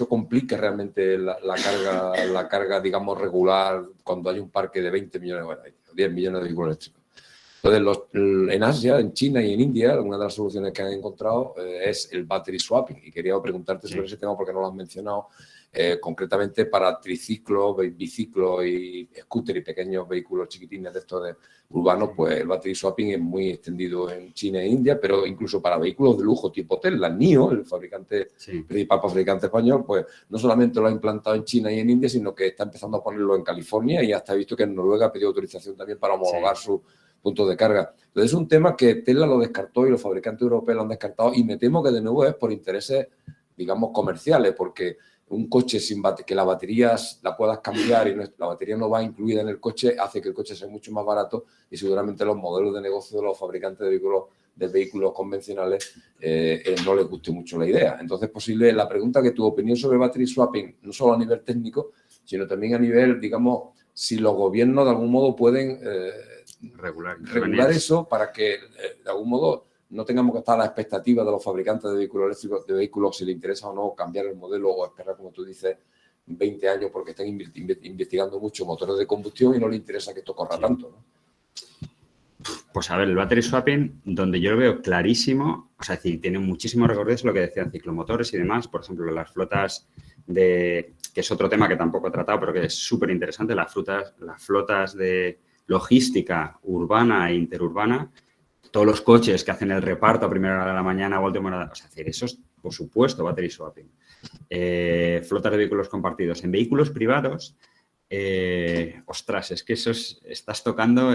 complica realmente la carga, digamos, regular cuando hay un parque de 20 millones, bueno, 10 millones de vehículos eléctricos. Entonces, en Asia, en China y en India, una de las soluciones que han encontrado es el battery swapping. Y quería preguntarte sobre ese tema porque no lo has mencionado. Concretamente para triciclos, biciclos y scooter y pequeños vehículos chiquitines de estos urbanos, pues el battery swapping es muy extendido en China e India, pero incluso para vehículos de lujo tipo Tesla, NIO, el fabricante principal fabricante español, pues no solamente lo ha implantado en China y en India, sino que está empezando a ponerlo en California y hasta he visto que en Noruega ha pedido autorización también para homologar sus puntos de carga. Entonces es un tema que Tesla lo descartó y los fabricantes europeos lo han descartado y me temo que de nuevo es por intereses, digamos, comerciales, porque un coche sin que las baterías la puedas cambiar y la batería no va incluida en el coche, hace que el coche sea mucho más barato y seguramente los modelos de negocio de los fabricantes de vehículos convencionales no les guste mucho la idea. Entonces, posible la pregunta que tu opinión sobre battery swapping, no solo a nivel técnico, sino también a nivel, digamos, si los gobiernos de algún modo pueden regular eso para que de algún modo no tengamos que estar a la expectativa de los fabricantes de vehículos eléctricos, de vehículos, si les interesa o no cambiar el modelo o esperar, como tú dices, 20 años porque están investigando mucho motores de combustión y no les interesa que esto corra tanto, ¿no? Pues a ver, el battery swapping, donde yo lo veo clarísimo, o sea, es decir, tiene muchísimo recorrido, es lo que decían ciclomotores y demás, por ejemplo, las flotas que es otro tema que tampoco he tratado, pero que es súper interesante, las flotas de logística urbana e interurbana, todos los coches que hacen el reparto a primera hora de la mañana o a última hora, o sea, hacer eso es, por supuesto, battery swapping. Flotas de vehículos compartidos. En vehículos privados, ostras, es que estás tocando o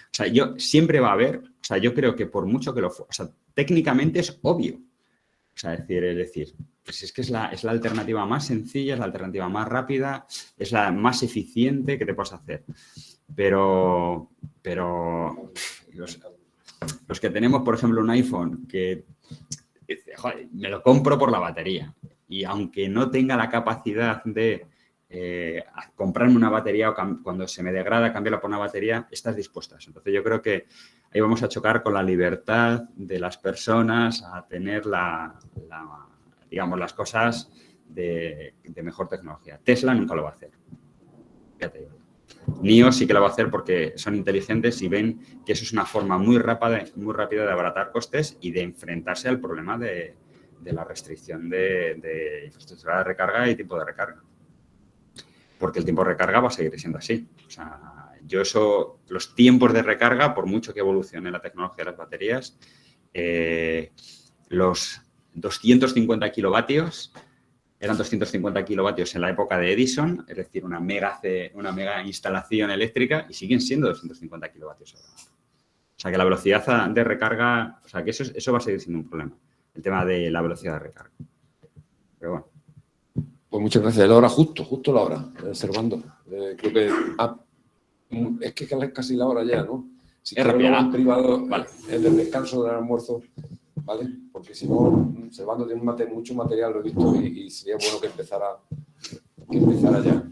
sea, siempre va a haber, o sea, yo creo que por mucho que o sea, técnicamente es obvio. O sea, es decir, pues es que es la alternativa más sencilla, es la alternativa más rápida, es la más eficiente que te puedes hacer. Pero los que tenemos, por ejemplo, un iPhone que joder, me lo compro por la batería y aunque no tenga la capacidad de comprarme una batería o cuando se me degrada cambiarla por una batería, estás dispuesta a eso. Entonces yo creo que ahí vamos a chocar con la libertad de las personas a tener digamos, las cosas de mejor tecnología. Tesla nunca lo va a hacer. Fíjate yo. NIO sí que lo va a hacer porque son inteligentes y ven que eso es una forma muy rápida de abaratar costes y de enfrentarse al problema de la restricción de infraestructura de recarga y tiempo de recarga. Porque el tiempo de recarga va a seguir siendo así. O sea, los tiempos de recarga, por mucho que evolucione la tecnología de las baterías, los 250 kilovatios eran 250 kilovatios en la época de Edison, es decir, una mega instalación eléctrica, y siguen siendo 250 kilovatios ahora. O sea, que la velocidad de recarga, o sea, que eso va a seguir siendo un problema, el tema de la velocidad de recarga. Pero bueno. Pues muchas gracias. La hora justo la hora, Servando. Creo que es que es casi la hora ya, ¿no? Si es rápida. En privado, vale, es del descanso del almuerzo, ¿vale? Porque si no, Servando tiene mucho material, lo he visto, y sería bueno que empezara ya.